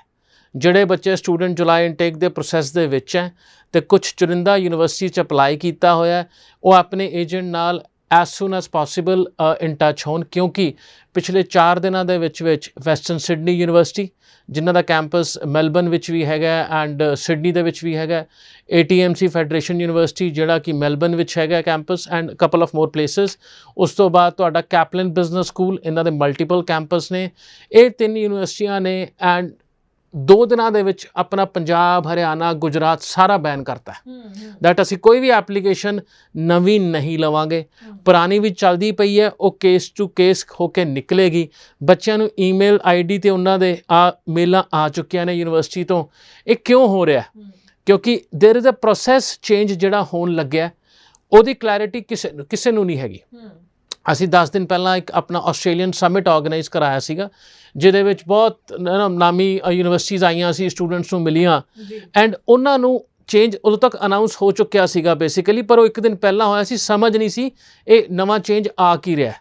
Speaker 1: ਜਿਹੜੇ ਬੱਚੇ ਸਟੂਡੈਂਟ ਜੁਲਾਈ ਇਨਟੇਕ ਦੇ ਪ੍ਰੋਸੈਸ ਦੇ ਵਿੱਚ ਹੈ ਤੇ ਕੁਝ ਚੁਣਿੰਦਾ ਯੂਨੀਵਰਸਿਟੀ 'ਚ ਅਪਲਾਈ ਕੀਤਾ ਹੋਇਆ, ਉਹ ਆਪਣੇ ਏਜੰਟ ਨਾਲ as soon as possible in touch ਹੋਣ, ਕਿਉਂਕਿ ਪਿਛਲੇ 4 ਦਿਨਾਂ ਦੇ ਵਿੱਚ ਵੈਸਟਰਨ ਸਿਡਨੀ ਯੂਨੀਵਰਸਿਟੀ, ਜਿਨ੍ਹਾਂ ਦਾ ਕੈਂਪਸ ਮੈਲਬਨ ਵਿੱਚ ਵੀ ਹੈਗਾ ਐਂਡ ਸਿਡਨੀ ਦੇ ਵਿੱਚ ਵੀ ਹੈਗਾ, ATMC ਫੈਡਰੇਸ਼ਨ ਯੂਨੀਵਰਸਿਟੀ ਜਿਹੜਾ ਕਿ ਮੈਲਬਨ ਵਿੱਚ ਹੈਗਾ campus, and couple of more places. ਉਸ ਤੋਂ ਬਾਅਦ ਤੁਹਾਡਾ ਕੈਪਲਨ ਬਿਜ਼ਨਸ ਸਕੂਲ, ਇਹਨਾਂ ਦੇ ਮਲਟੀਪਲ ਕੈਂਪਸ ਨੇ। ਇਹ 3 ਯੂਨੀਵਰਸਿਟੀਆਂ ਨੇ, ਐਂਡ 2 ਦਿਨਾਂ ਦੇ ਵਿੱਚ ਆਪਣਾ ਪੰਜਾਬ, ਹਰਿਆਣਾ, ਗੁਜਰਾਤ ਸਾਰਾ ਬੈਨ ਕਰਤਾ ਹੈ। ਦੈਟ ਅਸੀਂ ਕੋਈ ਵੀ ਐਪਲੀਕੇਸ਼ਨ ਨਵੀਂ ਨਹੀਂ ਲਵਾਂਗੇ, ਪੁਰਾਣੀ ਵੀ ਚੱਲਦੀ ਪਈ ਹੈ, ਉਹ ਕੇਸ ਟੂ ਕੇਸ ਹੋ ਕੇ ਨਿਕਲੇਗੀ। ਬੱਚਿਆਂ ਨੂੰ ਈਮੇਲ ID ਤੇ ਉਹਨਾਂ ਦੇ ਮੇਲਾਂ ਆ ਚੁੱਕੀਆਂ ਨੇ ਯੂਨੀਵਰਸਿਟੀ ਤੋਂ। ਇਹ ਕਿਉਂ ਹੋ ਰਿਹਾ? ਕਿਉਂਕਿ there is a process change ਜਿਹੜਾ ਹੋਣ ਲੱਗਿਆ, ਉਹਦੀ ਕਲੈਰਿਟੀ ਕਿਸੇ ਨੂੰ ਨਹੀਂ ਹੈਗੀ। ਅਸੀਂ 10 ਦਿਨ ਪਹਿਲਾਂ ਇੱਕ ਆਪਣਾ ਆਸਟ੍ਰੇਲੀਅਨ ਸਮਿਟ ਆਰਗੇਨਾਈਜ਼ ਕਰਾਇਆ ਸੀਗਾ, ਜਿਹਦੇ ਵਿੱਚ ਬਹੁਤ ਨਾਮੀ ਯੂਨੀਵਰਸਿਟੀਜ਼ ਆਈਆਂ ਸੀ, ਸਟੂਡੈਂਟਸ ਨੂੰ ਮਿਲੀਆਂ ਐਂਡ ਉਹਨਾਂ ਨੂੰ ਚੇਂਜ ਉਦੋਂ ਤੱਕ ਅਨਾਊਂਸ ਹੋ ਚੁੱਕਿਆ ਸੀਗਾ ਬੇਸਿਕਲੀ, ਪਰ ਉਹ ਇੱਕ ਦਿਨ ਪਹਿਲਾਂ ਹੋਇਆ ਸੀ, ਸਮਝ ਨਹੀਂ ਸੀ ਇਹ ਨਵਾਂ ਚੇਂਜ ਆ ਕੀ ਰਿਹਾ।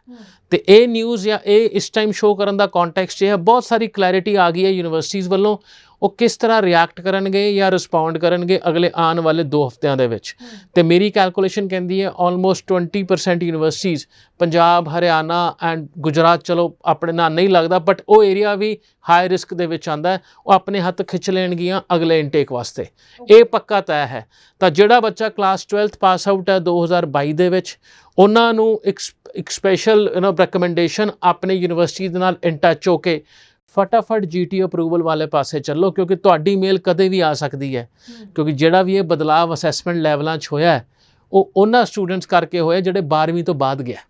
Speaker 1: ਤੇ ਇਹ ਨਿਊਜ਼ ਜਾਂ ਇਹ ਇਸ ਟਾਈਮ ਸ਼ੋਅ ਕਰਨ ਦਾ ਕੰਟੈਕਸਟ ਇਹ ਹੈ, ਬਹੁਤ ਸਾਰੀ ਕਲੈਰਿਟੀ ਆ ਗਈ ਹੈ ਯੂਨੀਵਰਸਿਟੀਜ਼ ਵੱਲੋਂ, ਉਹ ਕਿਸ ਤਰ੍ਹਾਂ ਰਿਐਕਟ ਕਰਨਗੇ ਜਾਂ ਰਿਸਪੌਂਡ ਕਰਨਗੇ ਅਗਲੇ ਆਉਣ ਵਾਲੇ 2 ਹਫ਼ਤਿਆਂ ਦੇ ਵਿੱਚ। ਤੇ ਮੇਰੀ ਕੈਲਕੂਲੇਸ਼ਨ ਕਹਿੰਦੀ ਹੈ almost 20% universities, Punjab, Haryana and Gujarat, ਚਲੋ ਆਪਣੇ ਨਾਲ ਨਹੀਂ ਲੱਗਦਾ ਬਟ ਉਹ ਏਰੀਆ ਵੀ ਹਾਈ ਰਿਸਕ ਦੇ ਵਿੱਚ ਆਉਂਦਾ ਹੈ, ਉਹ ਆਪਣੇ ਹੱਥ ਖਿੱਚ ਲੈਣਗੀਆਂ ਅਗਲੇ ਇਨਟੇਕ ਵਾਸਤੇ, ਇਹ ਪੱਕਾ ਤੈਅ ਹੈ। ਤਾਂ ਜਿਹੜਾ ਬੱਚਾ ਕਲਾਸ 12th ਪਾਸ ਆਊਟ ਹੈ 2022 ਦੇ ਵਿੱਚ, ਉਹਨਾਂ ਨੂੰ ਇੱਕ ਸਪੈਸ਼ਲ ਰეკਮੈਂਡੇਸ਼ਨ ਆਪਣੇ ਯੂਨੀਵਰਸਿਟੀ ਦੇ ਨਾਲ ਇਨ ਟੱਚ ਹੋ ਕੇ ਫਟਾਫਟ GT ਅਪਰੂਵਲ ਵਾਲੇ ਪਾਸੇ ਚੱਲੋ, ਕਿਉਂਕਿ ਤੁਹਾਡੀ ਮੇਲ ਕਦੇ ਵੀ ਆ ਸਕਦੀ ਹੈ। ਕਿਉਂਕਿ ਜਿਹੜਾ ਵੀ ਇਹ ਬਦਲਾਵ ਅਸੈਸਮੈਂਟ ਲੈਵਲਾਂ 'ਚ ਹੋਇਆ ਉਹ ਉਹਨਾਂ ਸਟੂਡੈਂਟਸ ਕਰਕੇ ਹੋਇਆ ਜਿਹੜੇ 12ਵੀਂ ਤੋਂ ਬਾਅਦ ਗਿਆ,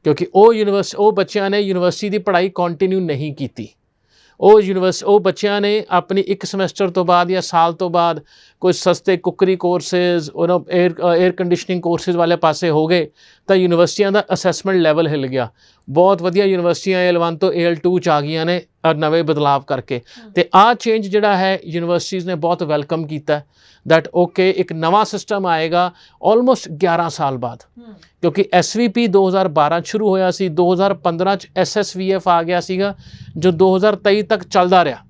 Speaker 1: ਕਿਉਂਕਿ ਉਹ ਬੱਚਿਆਂ ਨੇ ਯੂਨੀਵਰਸਿਟੀ ਦੀ ਪੜ੍ਹਾਈ ਕੰਟੀਨਿਊ ਨਹੀਂ ਕੀਤੀ। ਉਹ ਬੱਚਿਆਂ ਨੇ ਆਪਣੀ 1 ਸਮੈਸਟਰ ਤੋਂ ਬਾਅਦ ਜਾਂ ਸਾਲ ਤੋਂ ਬਾਅਦ ਕੋਈ ਸਸਤੇ cookery courses, air conditioning courses ਵਾਲੇ ਪਾਸੇ ਹੋ ਗਏ, ਤਾਂ ਯੂਨੀਵਰਸਿਟੀਆਂ ਦਾ ਅਸੈਸਮੈਂਟ ਲੈਵਲ ਹਿੱਲ ਗਿਆ। ਬਹੁਤ ਵਧੀਆ ਯੂਨੀਵਰਸਿਟੀਆਂ AL1 ਤੋਂ AL2 'ਚ ਆ ਗਈਆਂ ਨੇ ਨਵੇਂ ਬਦਲਾਵ ਕਰਕੇ। ਤੇ ਆਹ ਚੇਂਜ ਜਿਹੜਾ ਹੈ ਯੂਨੀਵਰਸਿਟੀਜ਼ ਨੇ ਬਹੁਤ ਵੈਲਕਮ ਕੀਤਾ, ਦੈਟ ਓਕੇ ਇੱਕ ਨਵਾਂ ਸਿਸਟਮ ਆਏਗਾ ਆਲਮੋਸਟ 11 ਸਾਲ ਬਾਅਦ, ਕਿਉਂਕਿ SVP 2012 ਸ਼ੁਰੂ ਹੋਇਆ ਸੀ, 2015 'ਚ SSVF ਆ ਗਿਆ ਸੀਗਾ, ਜੋ 2023 ਤੱਕ ਚੱਲਦਾ ਰਿਹਾ।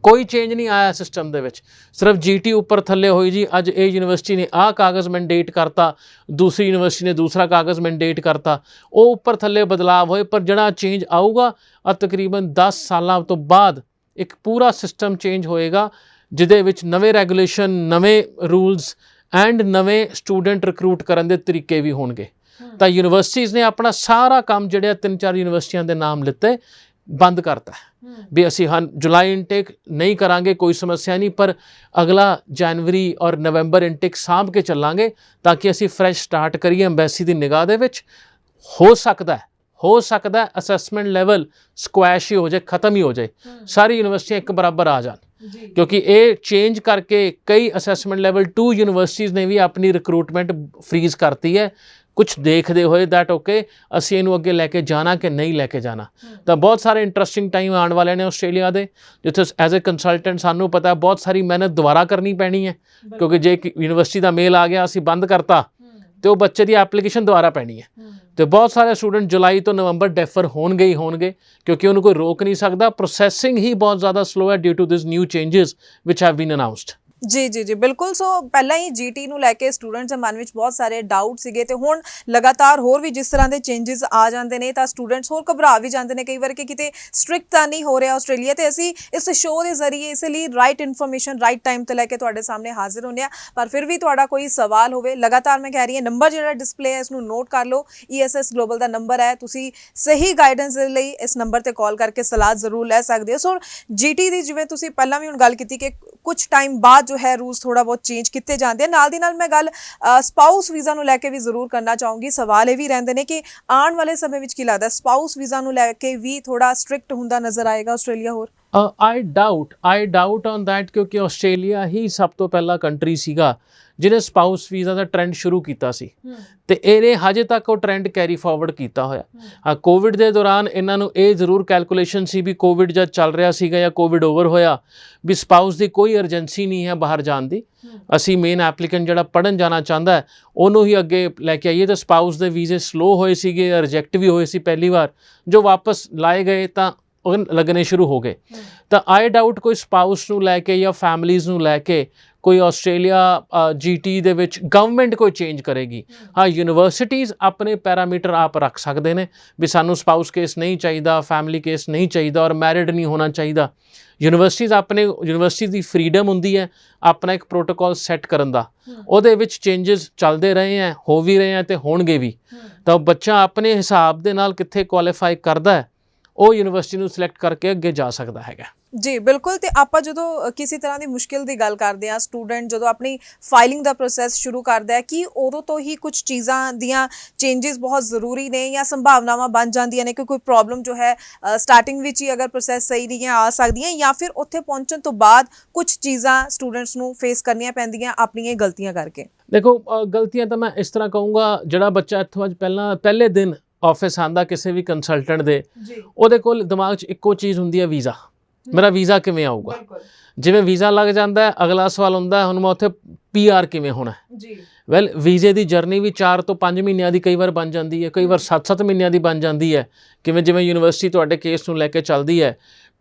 Speaker 1: ਕੋਈ ਚੇਂਜ ਨਹੀਂ ਆਇਆ ਸਿਸਟਮ ਦੇ ਵਿੱਚ, ਸਿਰਫ GT ਉੱਪਰ ਥੱਲੇ ਹੋਈ ਜੀ। ਅੱਜ ਇਹ ਯੂਨੀਵਰਸਿਟੀ ਨੇ ਆਹ ਕਾਗਜ਼ ਮੈਂਡੇਟ ਕਰਤਾ, ਦੂਸਰੀ ਯੂਨੀਵਰਸਿਟੀ ਨੇ ਦੂਸਰਾ ਕਾਗਜ਼ ਮੈਂਡੇਟ ਕਰਤਾ, ਉਹ ਉੱਪਰ ਥੱਲੇ ਬਦਲਾਵ ਹੋਏ। ਪਰ ਜਿਹੜਾ ਚੇਂਜ ਆਊਗਾ ਤਕਰੀਬਨ 10 ਸਾਲਾਂ ਤੋਂ ਬਾਅਦ ਇੱਕ ਪੂਰਾ ਸਿਸਟਮ ਚੇਂਜ ਹੋਏਗਾ, ਜਿਹਦੇ ਵਿੱਚ ਨਵੇਂ ਰੈਗੂਲੇਸ਼ਨ, ਨਵੇਂ ਰੂਲਸ ਐਂਡ ਨਵੇਂ ਸਟੂਡੈਂਟ ਰਿਕਰੂਟ ਕਰਨ ਦੇ ਤਰੀਕੇ ਵੀ ਹੋਣਗੇ। ਤਾਂ ਯੂਨੀਵਰਸਿਟੀਜ਼ ਨੇ ਆਪਣਾ ਸਾਰਾ ਕੰਮ ਜਿਹੜੇ 3-4 ਯੂਨੀਵਰਸਿਟੀਆਂ ਦੇ ਨਾਮ ਲਿੱਤੇ ਬੰਦ ਕਰਤਾ ਵੀ ਅਸੀਂ ਜੁਲਾਈ ਇਨਟੇਕ ਨਹੀਂ ਕਰਾਂਗੇ, ਕੋਈ ਸਮੱਸਿਆ ਨਹੀਂ, ਪਰ ਅਗਲਾ ਜਨਵਰੀ ਔਰ ਨਵੰਬਰ ਇਨਟੇਕ ਸਾਂਭ ਕੇ ਚੱਲਾਂਗੇ ਤਾਂ ਕਿ ਅਸੀਂ ਫਰੈਸ਼ ਸਟਾਰਟ ਕਰੀਏ। ਐਮਬੈਸੀ ਦੀ ਨਿਗਾਹ ਦੇ ਵਿੱਚ ਹੋ ਸਕਦਾ ਅਸੈਸਮੈਂਟ ਲੈਵਲ ਸਕੁਐਸ਼ ਹੀ ਹੋ ਜਾਏ, ਖਤਮ ਹੀ ਹੋ ਜਾਏ, ਸਾਰੀ ਯੂਨੀਵਰਸਿਟੀਆਂ ਇੱਕ ਬਰਾਬਰ ਆ ਜਾਣ, ਕਿਉਂਕਿ ਇਹ ਚੇਂਜ ਕਰਕੇ ਕਈ ਅਸੈਸਮੈਂਟ ਲੈਵਲ 2 ਯੂਨੀਵਰਸਿਟੀਜ਼ ਨੇ ਵੀ ਆਪਣੀ ਰਿਕਰੂਟਮੈਂਟ ਫਰੀਜ਼ ਕਰਤੀ ਹੈ, ਕੁਛ ਦੇਖਦੇ ਹੋਏ ਦੈਟ ਓਕੇ ਅਸੀਂ ਇਹਨੂੰ ਅੱਗੇ ਲੈ ਕੇ ਜਾਣਾ ਕਿ ਨਹੀਂ ਲੈ ਕੇ ਜਾਣਾ। ਤਾਂ ਬਹੁਤ ਸਾਰੇ ਇੰਟਰਸਟਿੰਗ ਟਾਈਮ ਆਉਣ ਵਾਲੇ ਨੇ ਆਸਟ੍ਰੇਲੀਆ ਦੇ, ਜਿੱਥੇ ਐਜ਼ ਅ ਕੰਸਲਟੈਂਟ ਸਾਨੂੰ ਪਤਾ ਬਹੁਤ ਸਾਰੀ ਮਿਹਨਤ ਦੁਬਾਰਾ ਕਰਨੀ ਪੈਣੀ ਹੈ, ਕਿਉਂਕਿ ਜੇ ਯੂਨੀਵਰਸਿਟੀ ਦਾ ਮੇਲ ਆ ਗਿਆ ਅਸੀਂ ਬੰਦ ਕਰਤਾ ਤੇ ਉਹ ਬੱਚੇ ਦੀ ਐਪਲੀਕੇਸ਼ਨ ਦੁਬਾਰਾ ਪੈਣੀ ਹੈ। ਤੇ ਬਹੁਤ ਸਾਰੇ ਸਟੂਡੈਂਟ ਜੁਲਾਈ ਤੋਂ ਨਵੰਬਰ ਡੈਫਰ ਹੋਣਗੇ ਹੀ ਹੋਣਗੇ, ਕਿਉਂਕਿ ਉਹਨੂੰ ਕੋਈ ਰੋਕ ਨਹੀਂ ਸਕਦਾ। ਪ੍ਰੋਸੈਸਿੰਗ ਹੀ ਬਹੁਤ ਜ਼ਿਆਦਾ ਸਲੋ ਹੈ due to this new changes which have been announced.
Speaker 2: ਜੀ ਬਿਲਕੁਲ। ਸੋ ਪਹਿਲਾਂ ਹੀ GT ਨੂੰ ਲੈ ਕੇ ਸਟੂਡੈਂਟਸ ਦੇ ਮਨ ਵਿੱਚ ਬਹੁਤ ਸਾਰੇ ਡਾਊਟ ਸੀਗੇ, ਤੇ ਹੁਣ ਲਗਾਤਾਰ ਹੋਰ ਵੀ ਜਿਸ ਤਰ੍ਹਾਂ ਦੇ ਚੇਂਜਸ ਆ ਜਾਂਦੇ ਨੇ ਤਾਂ ਸਟੂਡੈਂਟਸ ਹੋਰ ਘਬਰਾ ਵੀ ਜਾਂਦੇ ਨੇ ਕਈ ਵਾਰ ਕਿ ਕਿਤੇ ਸਟ੍ਰਿਕਟ ਤਾਂ ਨਹੀਂ ਹੋ ਰਿਹਾ ਆਸਟ੍ਰੇਲੀਆ। ਤੇ ਅਸੀਂ ਇਸ ਸ਼ੋਅ ਦੇ ਜ਼ਰੀਏ ਇਸ ਲਈ ਰਾਈਟ ਇਨਫੋਰਮੇਸ਼ਨ ਰਾਈਟ ਟਾਈਮ ਤੇ ਲੈ ਕੇ ਤੁਹਾਡੇ ਸਾਹਮਣੇ ਹਾਜ਼ਰ ਹੁੰਦੇ ਆ। ਪਰ ਫਿਰ ਵੀ ਤੁਹਾਡਾ ਕੋਈ ਸਵਾਲ ਹੋਵੇ, ਲਗਾਤਾਰ ਮੈਂ ਕਹਿ ਰਹੀ ਹਾਂ ਨੰਬਰ ਜਿਹੜਾ ਡਿਸਪਲੇ ਹੈ ਇਸ ਨੂੰ ਨੋਟ ਕਰ ਲਓ, ESS ਗਲੋਬਲ ਦਾ ਨੰਬਰ ਹੈ, ਤੁਸੀਂ ਸਹੀ ਗਾਈਡੈਂਸ ਦੇ ਲਈ ਇਸ ਨੰਬਰ ਤੇ ਕਾਲ ਕਰਕੇ ਸਲਾਹ ਜ਼ਰੂਰ ਲੈ ਸਕਦੇ ਹੋ। ਸੋ GT ਦੀ ਜਿਵੇਂ ਤੁਸੀਂ ਪਹਿਲਾਂ ਵੀ ਹੁਣ ਗੱਲ ਕੀਤੀ ਕਿ ਕੁਝ ਟਾਈਮ ਬਾਅਦ ਜੋ ਹੈ ਰੂਲਸ ਥੋੜਾ ਬਹੁਤ ਚੇਂਜ ਕੀਤੇ ਜਾਂਦੇ ਆ। ਨਾਲ ਦੀ ਨਾਲ ਮੈਂ ਗੱਲ ਸਪਾਊਸ ਵੀਜ਼ਾ ਨੂੰ ਲੈ ਕੇ ਵੀ ਜ਼ਰੂਰ ਕਰਨਾ ਚਾਹੂੰਗੀ। ਸਵਾਲ ਇਹ ਵੀ ਰਹਿੰਦੇ ਨੇ ਕਿ ਆਉਣ ਵਾਲੇ ਸਮੇਂ ਵਿੱਚ ਕੀ ਲੱਗਦਾ ਸਪਾਊਸ ਵੀਜ਼ਾ ਨੂੰ ਲੈ ਕੇ ਵੀ ਥੋੜਾ ਸਟ੍ਰਿਕਟ ਹੁੰਦਾ ਨਜ਼ਰ ਆਏਗਾ ਆਸਟ੍ਰੇਲੀਆ ਹੋਰ?
Speaker 1: I doubt on that, ਕਿਉਂਕਿ ਆਸਟ੍ਰੇਲੀਆ ਹੀ ਸਭ ਤੋਂ ਪਹਿਲਾ ਕੰਟਰੀ ਸੀਗਾ ਜਿਹਨੇ ਸਪਾਊਸ ਵੀਜ਼ਾ ਦਾ ਟ੍ਰੈਂਡ ਸ਼ੁਰੂ ਕੀਤਾ ਸੀ, ਤੇ ਇਹਨੇ ਹਜੇ ਤੱਕ ਉਹ ਟ੍ਰੈਂਡ ਕੈਰੀ ਫਾਰਵਰਡ ਕੀਤਾ ਹੋਇਆ। ਕੋਵਿਡ ਦੇ ਦੌਰਾਨ ਇਹਨਾਂ ਨੂੰ ਇਹ ਜ਼ਰੂਰ ਕੈਲਕੂਲੇਸ਼ਨ ਸੀ ਵੀ ਕੋਵਿਡ ਜਦ ਚੱਲ ਰਿਹਾ ਸੀਗਾ ਜਾਂ ਕੋਵਿਡ ਓਵਰ ਹੋਇਆ ਵੀ ਸਪਾਊਸ ਦੀ ਕੋਈ ਅਰਜੈਂਸੀ ਨਹੀਂ ਹੈ ਬਾਹਰ ਜਾਣ ਦੀ, ਅਸੀਂ ਮੇਨ ਐਪਲੀਕੈਂਟ ਜਿਹੜਾ ਪੜ੍ਹਨ ਜਾਣਾ ਚਾਹੁੰਦਾ ਹੈ ਉਹਨੂੰ ਹੀ ਅੱਗੇ ਲੈ ਕੇ ਆਈਏ। ਤਾਂ ਸਪਾਊਸ ਦੇ ਵੀਜ਼ੇ ਸਲੋ ਹੋਏ ਸੀਗੇ, ਰਿਜੈਕਟ ਵੀ ਹੋਏ ਸੀ ਪਹਿਲੀ ਵਾਰ, ਜੋ ਵਾਪਸ ਲਾਏ ਗਏ ਤਾਂ ਉਹ ਲੱਗਣੇ ਸ਼ੁਰੂ ਹੋ ਗਏ। ਤਾਂ ਆਈ ਡਾਊਟ ਕੋਈ ਸਪਾਊਸ ਨੂੰ ਲੈ ਕੇ ਜਾਂ ਫੈਮਲੀਜ਼ ਨੂੰ ਲੈ ਕੇ ਕੋਈ ਆਸਟ੍ਰੇਲੀਆ GT ਦੇ ਵਿੱਚ ਗਵਰਨਮੈਂਟ ਕੋਈ ਚੇਂਜ ਕਰੇਗੀ। ਹਾਂ, ਯੂਨੀਵਰਸਿਟੀਜ਼ ਆਪਣੇ ਪੈਰਾਮੀਟਰ ਆਪ ਰੱਖ ਸਕਦੇ ਨੇ ਵੀ ਸਾਨੂੰ ਸਪਾਊਸ ਕੇਸ ਨਹੀਂ ਚਾਹੀਦਾ, ਫੈਮਲੀ ਕੇਸ ਨਹੀਂ ਚਾਹੀਦਾ ਔਰ ਮੈਰਿਡ ਨਹੀਂ ਹੋਣਾ ਚਾਹੀਦਾ। ਯੂਨੀਵਰਸਿਟੀ ਦੀ ਫਰੀडम ਹੁੰਦੀ ਹੈ ਆਪਣਾ ਇੱਕ ਪ੍ਰੋਟੋਕੋਲ ਸੈੱਟ ਕਰਨ ਦਾ, ਉਹਦੇ ਵਿੱਚ ਚੇਂਜਸ ਚੱਲਦੇ ਰਹੇ ਹੈ, ਹੋ ਵੀ ਰਹੇ ਹੈ ਤੇ ਹੋਣਗੇ ਵੀ। ਤਾਂ ਬੱਚਾ ਆਪਣੇ ਹਿਸਾਬ ਦੇ ਨਾਲ ਕਿੱਥੇ ਕੁਆਲੀਫਾਈ ਕਰਦਾ ਹੈ ਉਹ ਯੂਨੀਵਰਸਿਟੀ ਨੂੰ ਸਿਲੈਕਟ ਕਰਕੇ ਅੱਗੇ ਜਾ ਸਕਦਾ ਹੈਗਾ।
Speaker 2: ਜੀ ਬਿਲਕੁਲ। ਤੇ ਆਪਾਂ ਜਦੋਂ ਕਿਸੇ ਤਰ੍ਹਾਂ ਦੀ ਮੁਸ਼ਕਿਲ ਦੀ ਗੱਲ ਕਰਦੇ ਹਾਂ, ਸਟੂਡੈਂਟ ਜਦੋਂ ਆਪਣੀ ਫਾਈਲਿੰਗ ਦਾ ਪ੍ਰੋਸੈਸ ਸ਼ੁਰੂ ਕਰਦਾ ਹੈ, ਕਿ ਉਦੋਂ ਤੋਂ ਹੀ ਕੁਝ ਚੀਜ਼ਾਂ ਦੀਆਂ ਚੇਂਜਸ ਬਹੁਤ ਜ਼ਰੂਰੀ ਨੇ ਜਾਂ ਸੰਭਾਵਨਾਵਾਂ ਬਣ ਜਾਂਦੀਆਂ ਨੇ ਕਿ ਕੋਈ ਪ੍ਰੋਬਲਮ ਜੋ ਹੈ ਸਟਾਰਟਿੰਗ ਵਿੱਚ ਹੀ ਅਗਰ ਪ੍ਰੋਸੈਸ ਸਹੀ ਨਹੀਂ ਆ ਸਕਦੀਆਂ, ਜਾਂ ਫਿਰ ਉੱਥੇ ਪਹੁੰਚਣ ਤੋਂ ਬਾਅਦ ਕੁਝ ਚੀਜ਼ਾਂ ਸਟੂਡੈਂਟਸ ਨੂੰ ਫੇਸ ਕਰਨੀਆਂ ਪੈਂਦੀਆਂ ਆਪਣੀਆਂ ਗਲਤੀਆਂ ਕਰਕੇ?
Speaker 1: ਦੇਖੋ, ਗਲਤੀਆਂ ਤਾਂ ਮੈਂ ਇਸ ਤਰ੍ਹਾਂ ਕਹੂੰਗਾ, ਜਿਹੜਾ ਬੱਚਾ ਇੱਥੋਂ ਅੱਜ ਪਹਿਲੇ ਦਿਨ ਆਫਿਸ ਆਂਦਾ ਕਿਸੇ ਵੀ ਕੰਸਲਟੈਂਟ ਦੇ, ਉਹਦੇ ਕੋਲ ਦਿਮਾਗ 'ਚ ਇੱਕੋ ਚੀਜ਼ ਹੁੰਦੀ ਹੈ, ਵੀਜ਼ਾ। ਮੇਰਾ ਵੀਜ਼ਾ ਕਿਵੇਂ ਆਊਗਾ? ਜਿਵੇਂ ਵੀਜ਼ਾ ਲੱਗ ਜਾਂਦਾ ਹੈ, ਅਗਲਾ ਸਵਾਲ ਹੁੰਦਾ ਹੁਣ ਮੈਂ ਉੱਥੇ PR ਕਿਵੇਂ ਹੋਣਾ ਜੀ। ਵੈਲ ਵੀਜ਼ੇ ਦੀ ਜਰਨੀ ਵੀ 4 ਤੋਂ 5 ਮਹੀਨਿਆਂ ਦੀ ਕਈ ਵਾਰ ਬਣ ਜਾਂਦੀ ਹੈ, ਕਈ ਵਾਰ 7-7 ਮਹੀਨਿਆਂ ਦੀ ਬਣ ਜਾਂਦੀ ਹੈ, ਜਿਵੇਂ ਯੂਨੀਵਰਸਿਟੀ ਤੁਹਾਡੇ ਕੇਸ ਨੂੰ ਲੈ ਕੇ ਚੱਲਦੀ ਹੈ।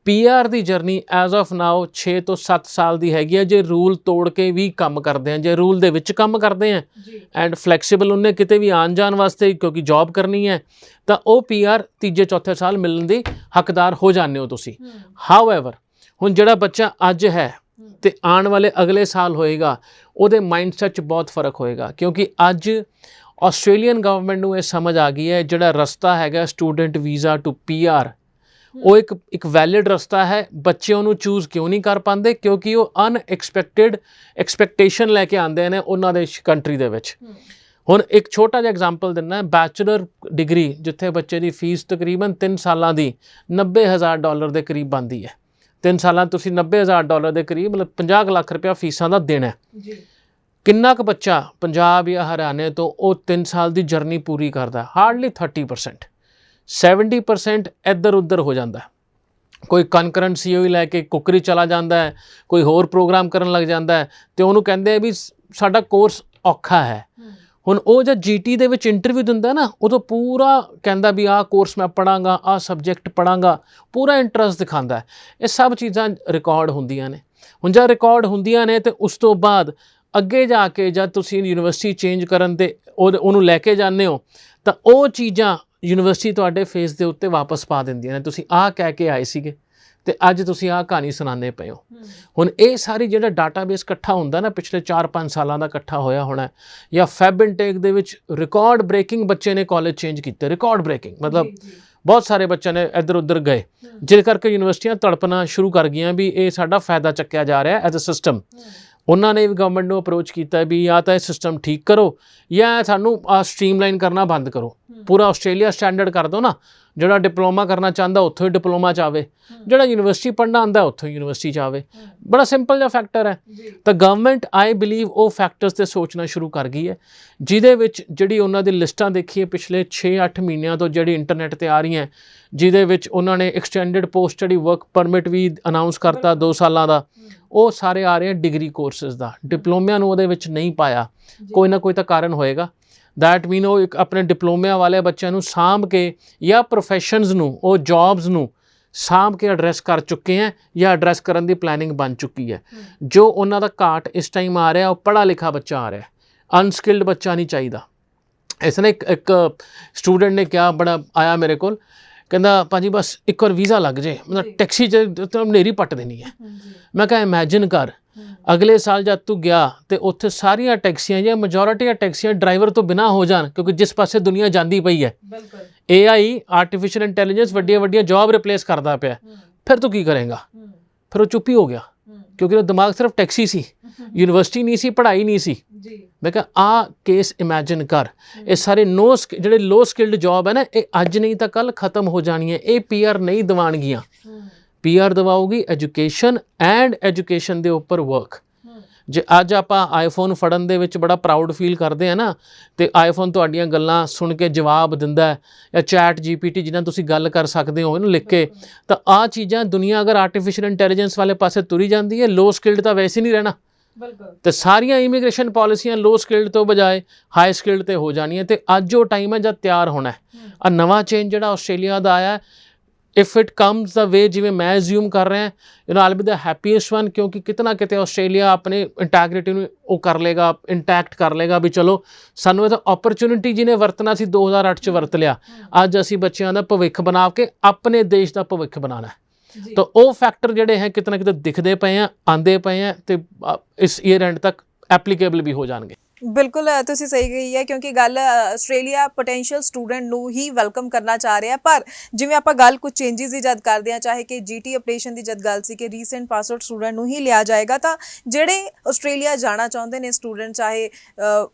Speaker 1: PR the journey as of now 6 ਤੋਂ 7 ਸਾਲ ਦੀ ਹੈਗੀ ਹੈ, ਜੇ ਰੂਲ ਤੋੜ ਕੇ ਵੀ ਕੰਮ ਕਰਦੇ ਹਾਂ, ਜੇ ਰੂਲ ਦੇ ਵਿੱਚ ਕੰਮ ਕਰਦੇ ਹਾਂ ਐਂਡ ਫਲੈਕਸੀਬਲ ਉਹਨੇ ਕਿਤੇ ਵੀ ਆਉਣ ਜਾਣ ਵਾਸਤੇ, ਕਿਉਂਕਿ ਜੌਬ ਕਰਨੀ ਹੈ, ਤਾਂ ਉਹ PR 3-4 ਸਾਲ ਮਿਲਣ ਦੀ ਹੱਕਦਾਰ ਹੋ ਜਾਂਦੇ ਹੋ ਤੁਸੀਂ। ਹਾਊਐਵਰ ਹੁਣ ਜਿਹੜਾ ਬੱਚਾ ਅੱਜ ਹੈ ਤੇ ਆਉਣ ਵਾਲੇ ਅਗਲੇ ਸਾਲ ਹੋਏਗਾ, ਉਹਦੇ ਮਾਈਂਡਸੈਟ 'ਚ ਬਹੁਤ ਫਰਕ ਹੋਏਗਾ, ਕਿਉਂਕਿ ਅੱਜ ਆਸਟ੍ਰੇਲੀਅਨ ਗਵਰਨਮੈਂਟ ਨੂੰ ਇਹ ਸਮਝ ਆ ਗਈ ਹੈ ਜਿਹੜਾ ਰਸਤਾ ਹੈਗਾ ਸਟੂਡੈਂਟ ਵੀਜ਼ਾ ਟੂ PR, ਉਹ ਇੱਕ ਵੈਲਿਡ ਰਸਤਾ ਹੈ। ਬੱਚੇ ਉਹਨੂੰ ਚੂਜ਼ ਕਿਉਂ ਨਹੀਂ ਕਰ ਪਾਉਂਦੇ? ਕਿਉਂਕਿ ਉਹ ਅਨਐਕਸਪੈਕਟਿਡ ਐਕਸਪੈਕਟੇਸ਼ਨ ਲੈ ਕੇ ਆਉਂਦੇ ਨੇ ਉਹਨਾਂ ਦੇ ਕੰਟਰੀ ਦੇ ਵਿੱਚ। ਹੁਣ ਇੱਕ ਛੋਟਾ ਜਿਹਾ ਐਗਜ਼ਾਮਪਲ ਦਿੰਦਾ, ਬੈਚਲਰ ਡਿਗਰੀ ਜਿੱਥੇ ਬੱਚੇ ਦੀ ਫੀਸ ਤਕਰੀਬਨ 3 ਸਾਲਾਂ ਦੀ $90,000 ਦੇ ਕਰੀਬ ਬਣਦੀ ਹੈ। 3 ਸਾਲਾਂ ਤੁਸੀਂ $90,000 ਦੇ ਕਰੀਬ ਮਤਲਬ 50 ਲੱਖ ਰੁਪਇਆ ਫੀਸਾਂ ਦਾ ਦੇਣਾ ਜੀ। ਕਿੰਨਾ ਕੁ ਬੱਚਾ ਪੰਜਾਬ ਜਾਂ ਹਰਿਆਣੇ ਤੋਂ ਉਹ 3 ਸਾਲ ਦੀ ਜਰਨੀ ਪੂਰੀ ਕਰਦਾ? ਹਾਰਡਲੀ 30%। 70% ਇੱਧਰ ਉੱਧਰ ਹੋ ਜਾਂਦਾ। ਕੋਈ ਕਨਕਰੈਂਟ COE ਲੈ ਕੇ ਕੁੱਕਰੀ ਚਲਾ ਜਾਂਦਾ ਹੈ, ਕੋਈ ਹੋਰ ਪ੍ਰੋਗਰਾਮ ਕਰਨ ਲੱਗ ਜਾਂਦਾ ਹੈ, ਅਤੇ ਉਹਨੂੰ ਕਹਿੰਦੇ ਵੀ ਸਾਡਾ ਕੋਰਸ ਔਖਾ ਹੈ। ਹੁਣ ਉਹ ਜਦ GT ਦੇ ਵਿੱਚ ਇੰਟਰਵਿਊ ਦਿੰਦਾ ਨਾ, ਉਦੋਂ ਪੂਰਾ ਕਹਿੰਦਾ ਵੀ ਆਹ ਕੋਰਸ ਮੈਂ ਪੜ੍ਹਾਂਗਾ, ਆਹ ਸਬਜੈਕਟ ਪੜ੍ਹਾਂਗਾ, ਪੂਰਾ ਇੰਟਰਸਟ ਦਿਖਾਉਂਦਾ। ਇਹ ਸਭ ਚੀਜ਼ਾਂ ਰਿਕਾਰਡ ਹੁੰਦੀਆਂ ਨੇ। ਹੁਣ ਜਦ ਰਿਕਾਰਡ ਹੁੰਦੀਆਂ ਨੇ ਅਤੇ ਉਸ ਤੋਂ ਬਾਅਦ ਅੱਗੇ ਜਾ ਕੇ ਜਦ ਤੁਸੀਂ ਯੂਨੀਵਰਸਿਟੀ ਚੇਂਜ ਕਰਨ ਤੇ ਉਹਨੂੰ ਲੈ ਕੇ ਜਾਂਦੇ ਹੋ, ਤਾਂ ਉਹ ਚੀਜ਼ਾਂ ਯੂਨੀਵਰਸਿਟੀ ਤੁਹਾਡੇ ਫੇਸ ਦੇ ਉੱਤੇ ਵਾਪਸ ਪਾ ਦਿੰਦੀਆਂ ਨੇ, ਤੁਸੀਂ ਆਹ ਕਹਿ ਕੇ ਆਏ ਸੀਗੇ ਅਤੇ ਅੱਜ ਤੁਸੀਂ ਆਹ ਕਹਾਣੀ ਸੁਣਾਉਂਦੇ ਪਏ ਹੋ। ਹੁਣ ਇਹ ਸਾਰੀ ਜਿਹੜਾ ਡਾਟਾਬੇਸ ਇਕੱਠਾ ਹੁੰਦਾ ਨਾ, ਪਿਛਲੇ 4-5 ਸਾਲਾਂ ਦਾ ਇਕੱਠਾ ਹੋਇਆ ਹੋਣਾ, ਜਾਂ ਫੈਬ ਇਨਟੇਕ ਦੇ ਵਿੱਚ ਰਿਕਾਰਡ ਬ੍ਰੇਕਿੰਗ ਬੱਚੇ ਨੇ ਕਾਲਜ ਚੇਂਜ ਕੀਤੇ, ਰਿਕਾਰਡ ਬ੍ਰੇਕਿੰਗ ਮਤਲਬ ਬਹੁਤ ਸਾਰੇ ਬੱਚਿਆਂ ਨੇ ਇੱਧਰ ਉੱਧਰ ਗਏ, ਜਿਹਦੇ ਕਰਕੇ ਯੂਨੀਵਰਸਿਟੀਆਂ ਤੜਪਣਾ ਸ਼ੁਰੂ ਕਰ ਗਈਆਂ ਵੀ ਇਹ ਸਾਡਾ ਫਾਇਦਾ ਚੱਕਿਆ ਜਾ ਰਿਹਾ ਐਜ਼ ਅ ਸਿਸਟਮ। ਉਹਨਾਂ ਨੇ ਵੀ ਗਵਰਨਮੈਂਟ ਨੂੰ ਅਪਰੋਚ ਕੀਤਾ ਵੀ ਜਾਂ ਤਾਂ ਇਹ ਸਿਸਟਮ ਠੀਕ ਕਰੋ ਜਾਂ ਸਾਨੂੰ ਸਟ੍ਰੀਮਲਾਈਨ ਕਰਨਾ ਬੰਦ ਕਰੋ, ਪੂਰਾ ਆਸਟ੍ਰੇਲੀਆ ਸਟੈਂਡਰਡ ਕਰ ਦਿਓ ਨਾ। ਜਿਹੜਾ ਡਿਪਲੋਮਾ ਕਰਨਾ ਚਾਹੁੰਦਾ ਉੱਥੋਂ ਹੀ ਡਿਪਲੋਮਾ 'ਚ ਆਵੇ, ਜਿਹੜਾ ਯੂਨੀਵਰਸਿਟੀ ਪੜ੍ਹਨਾ ਆਉਂਦਾ ਉੱਥੋਂ ਹੀ ਯੂਨੀਵਰਸਿਟੀ 'ਚ ਆਵੇ। ਬੜਾ ਸਿੰਪਲ ਜਿਹਾ ਫੈਕਟਰ ਹੈ। ਤਾਂ ਗਵਰਨਮੈਂਟ ਆਈ ਬਿਲੀਵ ਉਹ ਫੈਕਟਰਸ 'ਤੇ ਸੋਚਣਾ ਸ਼ੁਰੂ ਕਰ ਗਈ ਹੈ, ਜਿਹਦੇ ਵਿੱਚ ਜਿਹੜੀ ਉਹਨਾਂ ਦੀ ਲਿਸਟਾਂ ਦੇਖੀਏ ਪਿਛਲੇ 6-8 ਮਹੀਨਿਆਂ ਤੋਂ ਜਿਹੜੀ ਇੰਟਰਨੈਟ 'ਤੇ ਆ ਰਹੀਆਂ, ਜਿਹਦੇ ਵਿੱਚ ਉਹਨਾਂ ਨੇ extended post study work permit ਵੀ ਅਨਾਊਂਸ ਕਰਤਾ 2 ਸਾਲਾਂ ਦਾ। ਉਹ ਸਾਰੇ ਆ ਰਹੇ ਡਿਗਰੀ ਕੋਰਸਿਸ ਦਾ, ਡਿਪਲੋਮਿਆਂ ਨੂੰ ਉਹਦੇ ਵਿੱਚ ਨਹੀਂ ਪਾਇਆ। ਕੋਈ ਨਾ ਕੋਈ ਤਾਂ ਕਾਰਨ ਹੋਏਗਾ। ਦੈਟ ਮੀਨ ਉਹ ਇੱਕ ਆਪਣੇ ਡਿਪਲੋਮਿਆਂ ਵਾਲੇ ਬੱਚਿਆਂ ਨੂੰ ਸਾਂਭ ਕੇ ਜਾਂ ਪ੍ਰੋਫੈਸ਼ਨਸ ਨੂੰ, ਉਹ ਜੌਬਸ ਨੂੰ ਸਾਂਭ ਕੇ ਐਡਰੈਸ ਕਰ ਚੁੱਕੇ ਹੈ ਜਾਂ ਐਡਰੈਸ ਕਰਨ ਦੀ ਪਲੈਨਿੰਗ ਬਣ ਚੁੱਕੀ ਹੈ। ਜੋ ਉਹਨਾਂ ਦਾ ਘਾਟ ਇਸ ਟਾਈਮ ਆ ਰਿਹਾ, ਉਹ ਪੜ੍ਹਾ ਲਿਖਾ ਬੱਚਾ ਆ ਰਿਹਾ, ਅਨਸਕਿਲਡ ਬੱਚਾ ਨਹੀਂ ਚਾਹੀਦਾ। ਇਸ ਨੇ ਇੱਕ ਸਟੂਡੈਂਟ ਨੇ ਕਿਹਾ, ਬੜਾ ਆਇਆ ਮੇਰੇ ਕੋਲ, ਕਹਿੰਦਾ ਭਾਜੀ ਬਸ ਇੱਕ ਵਾਰ ਵੀਜ਼ਾ ਲੱਗ ਜੇ, ਮਤਲਬ ਟੈਕਸੀ 'ਚ ਹਨੇਰੀ ਪੱਟ ਦੇਣੀ ਹੈ। ਮੈਂ ਕਿਹਾ ਇਮੈਜਿਨ ਕਰ, ਅਗਲੇ ਸਾਲ ਜਦ ਤੂੰ ਗਿਆ ਅਤੇ ਉੱਥੇ ਸਾਰੀਆਂ ਟੈਕਸੀਆਂ ਜਾਂ ਮੈਜੋਰਿਟੀ ਟੈਕਸੀਆਂ ਡਰਾਈਵਰ ਤੋਂ ਬਿਨਾਂ ਹੋ ਜਾਣ, ਕਿਉਂਕਿ ਜਿਸ ਪਾਸੇ ਦੁਨੀਆ ਜਾਂਦੀ ਪਈ ਹੈ, AI ਆਰਟੀਫਿਸ਼ੀਅਲ ਇੰਟੈਲੀਜੈਂਸ ਵੱਡੀਆਂ ਜੌਬ ਰਿਪਲੇਸ ਕਰਦਾ ਪਿਆ, ਫਿਰ ਤੂੰ ਕੀ ਕਰੇਗਾ? ਫਿਰ ਉਹ ਚੁੱਪ ਹੀ ਹੋ ਗਿਆ, ਕਿਉਂਕਿ ਉਹ ਦਿਮਾਗ ਸਿਰਫ ਟੈਕਸੀ ਸੀ, ਯੂਨੀਵਰਸਿਟੀ ਨਹੀਂ ਸੀ, ਪੜ੍ਹਾਈ ਨਹੀਂ ਸੀ। ਮੈਂ ਕਿਹਾ ਆਹ ਕੇਸ ਇਮੈਜਿਨ ਕਰ। ਇਹ ਸਾਰੇ ਜਿਹੜੇ ਲੋ ਸਕਿਲਡ ਜੌਬ ਹੈ ਨਾ, ਇਹ ਅੱਜ ਨਹੀਂ ਤਾਂ ਕੱਲ੍ਹ ਖਤਮ ਹੋ ਜਾਣੀ ਹੈ। ਇਹ PR ਨਹੀਂ ਦਿਵਾਉਣਗੀਆਂ। PR ਦਵਾਊਗੀ ਐਜੂਕੇਸ਼ਨ ਐਂਡ ਐਜੂਕੇਸ਼ਨ ਦੇ ਉੱਪਰ ਵਰਕ। ਜੇ ਅੱਜ ਆਪਾਂ ਆਈਫੋਨ ਫੜਨ ਦੇ ਵਿੱਚ ਬੜਾ ਪ੍ਰਾਊਡ ਫੀਲ ਕਰਦੇ ਆ ਨਾ, ਅਤੇ ਆਈਫੋਨ ਤੁਹਾਡੀਆਂ ਗੱਲਾਂ ਸੁਣ ਕੇ ਜਵਾਬ ਦਿੰਦਾ, ਜਾਂ ਚੈਟ GPT ਜਿਹਨਾਂ ਤੁਸੀਂ ਗੱਲ ਕਰ ਸਕਦੇ ਹੋ ਇਹਨੂੰ ਲਿਖ ਕੇ, ਤਾਂ ਆਹ ਚੀਜ਼ਾਂ ਦੁਨੀਆ ਅਗਰ ਆਰਟੀਫਿਸ਼ੀਅਲ ਇੰਟੈਲੀਜੈਂਸ ਵਾਲੇ ਪਾਸੇ ਤੁਰੀ ਜਾਂਦੀ ਹੈ, ਲੋ ਸਕਿਲਡ ਤਾਂ ਵੈਸੇ ਨਹੀਂ ਰਹਿਣਾ। ਅਤੇ ਸਾਰੀਆਂ ਇਮੀਗ੍ਰੇਸ਼ਨ ਪਾਲਿਸੀਆਂ ਲੋ ਸਕਿਲਡ ਤੋਂ ਬਜਾਏ ਹਾਈ ਸਕਿਲਡ 'ਤੇ ਹੋ ਜਾਣੀਆਂ। ਅਤੇ ਅੱਜ ਉਹ ਟਾਈਮ ਹੈ ਜਦ ਤਿਆਰ ਹੋਣਾ। ਆ ਨਵਾਂ ਚੇਂਜ ਜਿਹੜਾ ਆਸਟ੍ਰੇਲੀਆ ਦਾ ਆਇਆ, ਇਫ ਇਟ ਕਮਸ ਦਾ ਵੇ ਜਿਵੇਂ ਮੈਂ ਐਜ਼ਿਊਮ ਕਰ ਰਿਹਾ, ਆਲ ਬੀ ਦਾ ਹੈਪੀਐਸਟ ਵਨ, ਕਿਉਂਕਿ ਕਿਤੇ ਨਾ ਕਿਤੇ ਆਸਟ੍ਰੇਲੀਆ ਆਪਣੇ ਇੰਟੈਗ੍ਰਿਟੀ ਨੂੰ ਉਹ ਕਰ ਲੇਗਾ, ਇੰਟੈਕਟ ਕਰ ਲੇਗਾ ਵੀ ਚਲੋ ਸਾਨੂੰ ਇਹ ਤਾਂ ਓਪਰਚੁਨਿਟੀ ਜਿਹਨੇ ਵਰਤਣਾ ਸੀ 2008 'ਚ ਵਰਤ ਲਿਆ। ਅੱਜ ਅਸੀਂ ਬੱਚਿਆਂ ਦਾ ਭਵਿੱਖ ਬਣਾ ਕੇ ਆਪਣੇ ਦੇਸ਼ ਦਾ ਭਵਿੱਖ ਬਣਾਉਣਾ। ਤਾਂ ਉਹ ਫੈਕਟਰ ਜਿਹੜੇ ਹੈ ਕਿਤੇ ਨਾ ਕਿਤੇ ਦਿਖਦੇ ਪਏ ਆ, ਆਉਂਦੇ ਪਏ ਆ, ਅਤੇ ਇਸ ਈਅਰ ਐਂਡ ਤੱਕ ਐਪਲੀਕੇਬਲ ਵੀ ਹੋ ਜਾਣਗੇ।
Speaker 2: ਬਿਲਕੁਲ ਤੁਸੀਂ ਸਹੀ ਕਹੀ ਹੈ, ਕਿਉਂਕਿ ਗੱਲ ਆਸਟ੍ਰੇਲੀਆ ਪੋਟੈਂਸ਼ੀਅਲ ਸਟੂਡੈਂਟ ਨੂੰ ਹੀ ਵੈਲਕਮ ਕਰਨਾ ਚਾਹ ਰਿਹਾ। ਪਰ ਜਿਵੇਂ ਆਪਾਂ ਗੱਲ ਕੁਝ ਚੇਂਜਿਸ ਦੀ ਜਦ ਕਰਦੇ ਹਾਂ, ਚਾਹੇ ਕਿ GT ਅਪਡੇਸ਼ਨ ਦੀ ਜਦ ਗੱਲ ਸੀ ਕਿ ਰੀਸੈਂਟ ਪਾਸ ਆਊਟ ਸਟੂਡੈਂਟ ਨੂੰ ਹੀ ਲਿਆ ਜਾਏਗਾ, ਤਾਂ ਜਿਹੜੇ ਆਸਟ੍ਰੇਲੀਆ ਜਾਣਾ ਚਾਹੁੰਦੇ ਨੇ ਸਟੂਡੈਂਟ, ਚਾਹੇ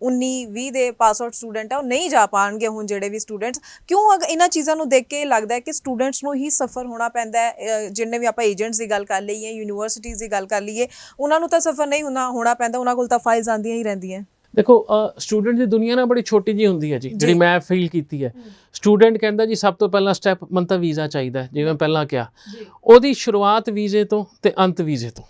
Speaker 2: 19-20 ਦੇ ਪਾਸ ਆਊਟ ਸਟੂਡੈਂਟ ਆ, ਉਹ ਨਹੀਂ ਜਾ ਪਾਉਣਗੇ। ਹੁਣ ਜਿਹੜੇ ਵੀ ਸਟੂਡੈਂਟਸ, ਕਿਉਂ ਇਹਨਾਂ ਚੀਜ਼ਾਂ ਨੂੰ ਦੇਖ ਕੇ ਲੱਗਦਾ ਹੈ ਕਿ ਸਟੂਡੈਂਟਸ ਨੂੰ ਹੀ ਸਫਰ ਹੋਣਾ ਪੈਂਦਾ ਹੈ। ਜਿੰਨੇ ਵੀ ਆਪਾਂ ਏਜੰਟਸ ਦੀ ਗੱਲ ਕਰ ਲਈਏ, ਯੂਨੀਵਰਸਿਟੀਜ਼ ਦੀ ਗੱਲ ਕਰ ਲਈਏ, ਉਹਨਾਂ ਨੂੰ ਤਾਂ ਸਫਰ ਨਹੀਂ ਹੋਣਾ ਪੈਂਦਾ, ਉਹਨਾਂ ਕੋਲ ਤਾਂ ਫਾਈਲਸ ਆਉਂਦੀਆਂ ਹੀ ਰਹਿੰਦੀਆਂ।
Speaker 1: ਦੇਖੋ ਸਟੂਡੈਂਟ ਦੀ ਦੁਨੀਆ ਨਾ ਬੜੀ ਛੋਟੀ ਜੀ ਹੁੰਦੀ ਹੈ ਜੀ, ਜਿਹੜੀ ਮੈਂ ਫੀਲ ਕੀਤੀ ਹੈ। ਸਟੂਡੈਂਟ ਕਹਿੰਦਾ ਜੀ ਸਭ ਤੋਂ ਪਹਿਲਾਂ ਸਟੈਪ ਮਨ ਤਾਂ ਵੀਜ਼ਾ ਚਾਹੀਦਾ ਹੈ, ਜਿਵੇਂ ਪਹਿਲਾਂ ਕਿਹਾ ਉਹਦੀ ਸ਼ੁਰੂਆਤ ਵੀਜ਼ੇ ਤੋਂ ਤੇ ਅੰਤ ਵੀਜ਼ੇ ਤੋਂ।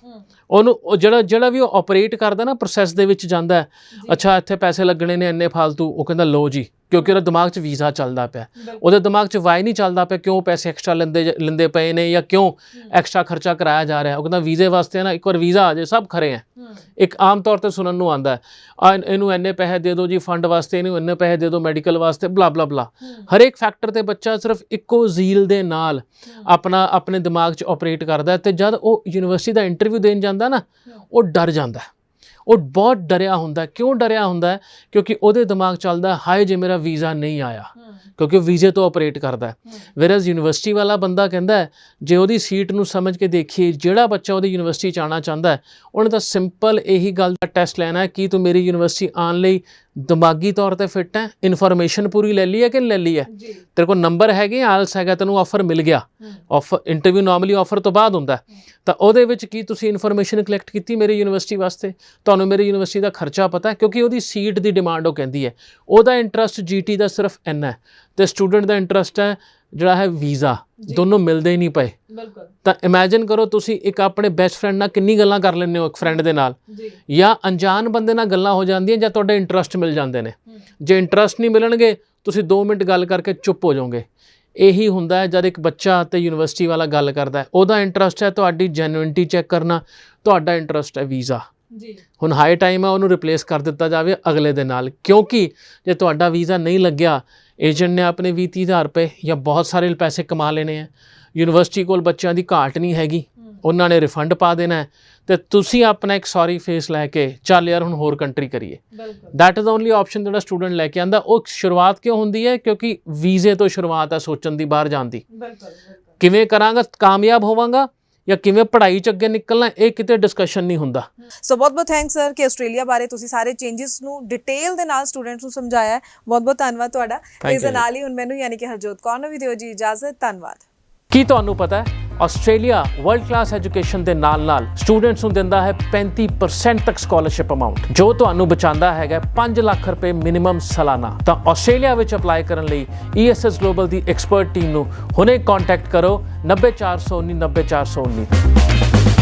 Speaker 1: ਉਹਨੂੰ ਜਿਹੜਾ ਵੀ ਉਹ ਆਪਰੇਟ ਕਰਦਾ ਨਾ ਪ੍ਰੋਸੈਸ ਦੇ ਵਿੱਚ ਜਾਂਦਾ, ਅੱਛਾ ਇੱਥੇ ਪੈਸੇ ਲੱਗਣੇ ਨੇ ਇੰਨੇ ਫਾਲਤੂ, ਉਹ ਕਹਿੰਦਾ ਲੋ ਜੀ, ਕਿਉਂਕਿ ਉਹਦੇ ਦਿਮਾਗ 'ਚ ਵੀਜ਼ਾ ਚੱਲਦਾ ਪਿਆ, ਉਹਦੇ ਦਿਮਾਗ 'ਚ ਵਾਈ ਨਹੀਂ ਚੱਲਦਾ ਪਿਆ ਕਿਉਂ ਪੈਸੇ ਐਕਸਟਰਾ ਲੈਂਦੇ ਪਏ ਨੇ ਜਾਂ ਕਿਉਂ ਐਕਸਟਰਾ ਖਰਚਾ ਕਰਾਇਆ ਜਾ ਰਿਹਾ। ਉਹ ਕਹਿੰਦਾ ਵੀਜ਼ੇ ਵਾਸਤੇ ਨਾ ਇੱਕ ਵਾਰ ਵੀਜ਼ਾ ਆ ਜਾਏ ਸਭ ਖਰੇ ਹੈ। ਇੱਕ ਆਮ ਤੌਰ ਤੇ ਸੁਣਨ ਨੂੰ ਆਉਂਦਾ ਇਹਨੂੰ ਇੰਨੇ ਪੈਸੇ ਦੇ ਦਿਓ ਜੀ ਫੰਡ ਵਾਸਤੇ, ਇਹਨੂੰ ਇੰਨੇ ਪੈਸੇ ਦੇ ਦਿਓ ਮੈਡੀਕਲ ਵਾਸਤੇ, ਬਲਾ ਬਲਾ ਬਲਾ। ਹਰੇਕ ਫੈਕਟਰ ਤੇ ਬੱਚਾ ਸਿਰਫ ਇੱਕੋ ਜ਼ੀਲ ਦੇ ਨਾਲ ਆਪਣੇ ਦਿਮਾਗ 'ਚ ਆਪਰੇਟ ਕਰਦਾ, ਤੇ ਜਦ ਉਹ ਯੂਨੀਵਰਸਿਟੀ ਦਾ ਇੰਟਰਵਿਊ ਦੇਣ ਜਾਂਦਾ ਨਾ ਉਹ ਡਰ ਜਾਂਦਾ, ਉਹ ਬਹੁਤ ਡਰਿਆ ਹੁੰਦਾ। ਕਿਉਂ ਡਰਿਆ ਹੁੰਦਾ? ਕਿਉਂਕਿ ਉਹਦੇ ਦਿਮਾਗ ਚੱਲਦਾ ਹਾਏ ਜੇ ਮੇਰਾ ਵੀਜ਼ਾ ਨਹੀਂ ਆਇਆ, ਕਿਉਂਕਿ ਵੀਜ਼ੇ ਤੋਂ ਆਪਰੇਟ ਕਰਦਾ। ਵੈਰਸ ਯੂਨੀਵਰਸਿਟੀ ਵਾਲਾ ਬੰਦਾ ਕਹਿੰਦਾ ਜੇ ਉਹਦੀ ਸੀਟ ਨੂੰ ਸਮਝ ਕੇ ਦੇਖੀਏ, ਜਿਹੜਾ ਬੱਚਾ ਉਹਦੀ ਯੂਨੀਵਰਸਿਟੀ 'ਚ ਆਉਣਾ ਚਾਹੁੰਦਾ ਉਹਨੇ ਤਾਂ ਸਿੰਪਲ ਇਹੀ ਗੱਲ ਦਾ ਟੈਸਟ ਲੈਣਾ ਕਿ ਤੂੰ ਮੇਰੀ ਯੂਨੀਵਰਸਿਟੀ ਆਉਣ ਲਈ ਦਿਮਾਗੀ ਤੌਰ ਤੇ ਫਿੱਟ ਹੈ, ਇਨਫੋਰਮੇਸ਼ਨ ਪੂਰੀ ਲੈ ਲਈ ਹੈ ਕਿ ਨਹੀਂ ਲੈ ਲਈ ਹੈ, ਤੇਰੇ ਕੋਲ ਨੰਬਰ ਹੈਗੇ, ਆਲਸ ਹੈਗਾ, ਤੈਨੂੰ ਆਫਰ ਮਿਲ ਗਿਆ। ਆਫਰ ਇੰਟਰਵਿਊ ਨਾਰਮਲੀ ਆਫਰ ਤੋਂ ਬਾਅਦ ਹੁੰਦਾ, ਤਾਂ ਉਹਦੇ ਵਿੱਚ ਕੀ ਤੁਸੀਂ ਇਨਫੋਰਮੇਸ਼ਨ ਕਲੈਕਟ ਕੀਤੀ ਮੇਰੀ ਯੂਨੀਵਰਸਿਟੀ ਵਾਸਤੇ, ਤੁਹਾਨੂੰ ਮੇਰੀ ਯੂਨੀਵਰਸਿਟੀ ਦਾ ਖਰਚਾ ਪਤਾ, ਕਿਉਂਕਿ ਉਹਦੀ ਸੀਟ ਦੀ ਡਿਮਾਂਡ ਉਹ ਕਹਿੰਦੀ ਹੈ। ਉਹਦਾ ਇੰਟਰਸਟ ਜੀਟੀ ਦਾ ਸਿਰਫ ਇੰਨਾ ਹੈ, ਤੇ ਸਟੂਡੈਂਟ ਦਾ ਇੰਟਰਸਟ ਹੈ ਜਿਹੜਾ ਹੈ ਵੀਜ਼ਾ। ਦੋਨੋਂ ਮਿਲਦੇ ਹੀ ਨਹੀਂ ਪਏ। ਤਾਂ ਇਮੈਜਿਨ ਕਰੋ ਤੁਸੀਂ ਇੱਕ ਆਪਣੇ ਬੈਸਟ ਫਰੈਂਡ ਨਾਲ ਕਿੰਨੀ ਗੱਲਾਂ ਕਰ ਲੈਂਦੇ ਹੋ ਇੱਕ ਫਰੈਂਡ ਦੇ ਨਾਲ, ਜਾਂ ਅਣਜਾਣ ਬੰਦੇ ਨਾਲ ਗੱਲਾਂ ਹੋ ਜਾਂਦੀਆਂ ਜਾਂ ਤੁਹਾਡੇ ਇੰਟਰਸਟ ਮਿਲ ਜਾਂਦੇ ਨੇ। ਜੇ ਇੰਟਰਸਟ ਨਹੀਂ ਮਿਲਣਗੇ ਤੁਸੀਂ 2 ਮਿੰਟ ਗੱਲ ਕਰਕੇ ਚੁੱਪ ਹੋ ਜਾਓਗੇ। ਇਹੀ ਹੁੰਦਾ ਹੈ ਜਦ ਇੱਕ ਬੱਚਾ ਤੇ ਯੂਨੀਵਰਸਿਟੀ ਵਾਲਾ ਗੱਲ ਕਰਦਾ, ਉਹਦਾ ਇੰਟਰਸਟ ਹੈ ਤੁਹਾਡੀ ਜੈਨੂਇਨਟੀ ਚੈੱਕ ਕਰਨਾ, ਤੁਹਾਡਾ ਇੰਟਰਸਟ ਹੈ ਵੀਜ਼ਾ। ਹੁਣ ਹਾਈ ਟਾਈਮ ਹੈ ਉਹਨੂੰ ਰਿਪਲੇਸ ਕਰ ਦਿੱਤਾ ਜਾਵੇ ਅਗਲੇ ਦੇ ਨਾਲ, ਕਿਉਂਕਿ ਜੇ ਤੁਹਾਡਾ ਵੀਜ਼ਾ ਨਹੀਂ ਲੱਗਿਆ ਏਜੰਟ ਨੇ ਆਪਣੇ 20-30 ਹਜ਼ਾਰ ਰੁਪਏ ਜਾਂ ਬਹੁਤ ਸਾਰੇ ਪੈਸੇ ਕਮਾ ਲੈਣੇ ਹੈ। ਯੂਨੀਵਰਸਿਟੀ ਕੋਲ ਬੱਚਿਆਂ ਦੀ ਘਾਟ ਨਹੀਂ ਹੈਗੀ, ਉਹਨਾਂ ਨੇ ਰਿਫੰਡ ਪਾ ਦੇਣਾ, ਤੇ ਤੁਸੀਂ ਆਪਣਾ ਇੱਕ ਸੌਰੀ ਫੇਸ ਲੈ ਕੇ ਚੱਲ ਯਾਰ ਹੁਣ ਹੋਰ ਕੰਟਰੀ ਕਰੀਏ। ਦੈਟ ਇਜ਼ ਓਨਲੀ ਆਪਸ਼ਨ ਜਿਹੜਾ ਸਟੂਡੈਂਟ ਲੈ ਕੇ ਆਉਂਦਾ। ਉਹ ਸ਼ੁਰੂਆਤ ਕਿਉਂ ਹੁੰਦੀ ਹੈ? ਕਿਉਂਕਿ ਵੀਜ਼ੇ ਤੋਂ ਸ਼ੁਰੂਆਤ ਹੈ ਸੋਚਣ ਦੀ, ਬਾਹਰ ਜਾਣ ਦੀ। ਕਿਵੇਂ ਕਰਾਂਗਾ, ਕਾਮਯਾਬ ਹੋਵਾਂਗਾ ਜਾਂ ਕਿਵੇਂ ਪੜ੍ਹਾਈ 'ਚ ਅੱਗੇ ਨਿਕਲਣਾ, ਇਹ ਕਿਤੇ ਡਿਸਕਸ਼ਨ ਨਹੀਂ ਹੁੰਦਾ।
Speaker 2: ਸੋ ਬਹੁਤ ਬਹੁਤ ਥੈਂਕਸ ਸਰ ਕਿ ਆਸਟ੍ਰੇਲੀਆ ਬਾਰੇ ਤੁਸੀਂ ਸਾਰੇ ਚੇਂਜਸ ਨੂੰ ਡਿਟੇਲ ਦੇ ਨਾਲ ਸਟੂਡੈਂਟਸ ਨੂੰ ਸਮਝਾਇਆ ਹੈ। ਬਹੁਤ ਬਹੁਤ ਧੰਨਵਾਦ ਤੁਹਾਡਾ। ਇਸ ਦੇ ਨਾਲ ਹੀ ਹੁਣ ਮੈਨੂੰ ਯਾਨੀ ਕਿ ਹਰਜੋਤ ਕੌਰ ਨੂੰ ਵੀ ਦਿਓ ਜੀ ਇਜਾਜ਼ਤ। ਧੰਨਵਾਦ।
Speaker 1: ਕੀ ਤੁਹਾਨੂੰ ਪਤਾ ਹੈ ਆਸਟ੍ਰੇਲੀਆ ਵਰਲਡ ਕਲਾਸ ਐਜੂਕੇਸ਼ਨ ਦੇ ਨਾਲ ਸਟੂਡੈਂਟਸ ਨੂੰ ਦਿੰਦਾ ਹੈ 35% ਤੱਕ ਸਕਾਲਰਸ਼ਿਪ ਅਮਾਉਂਟ, ਜੋ ਤੁਹਾਨੂੰ ਬਚਾਉਂਦਾ ਹੈਗਾ 5 ਲੱਖ ਰੁਪਏ ਮਿਨੀਮਮ ਸਾਲਾਨਾ। ਤਾਂ ਆਸਟ੍ਰੇਲੀਆ ਵਿੱਚ ਅਪਲਾਈ ਕਰਨ ਲਈ ESS ਗਲੋਬਲ ਦੀ ਐਕਸਪਰਟ ਟੀਮ ਨੂੰ ਹੁਣੇ ਕੰਟੈਕਟ ਕਰੋ 90419 90419।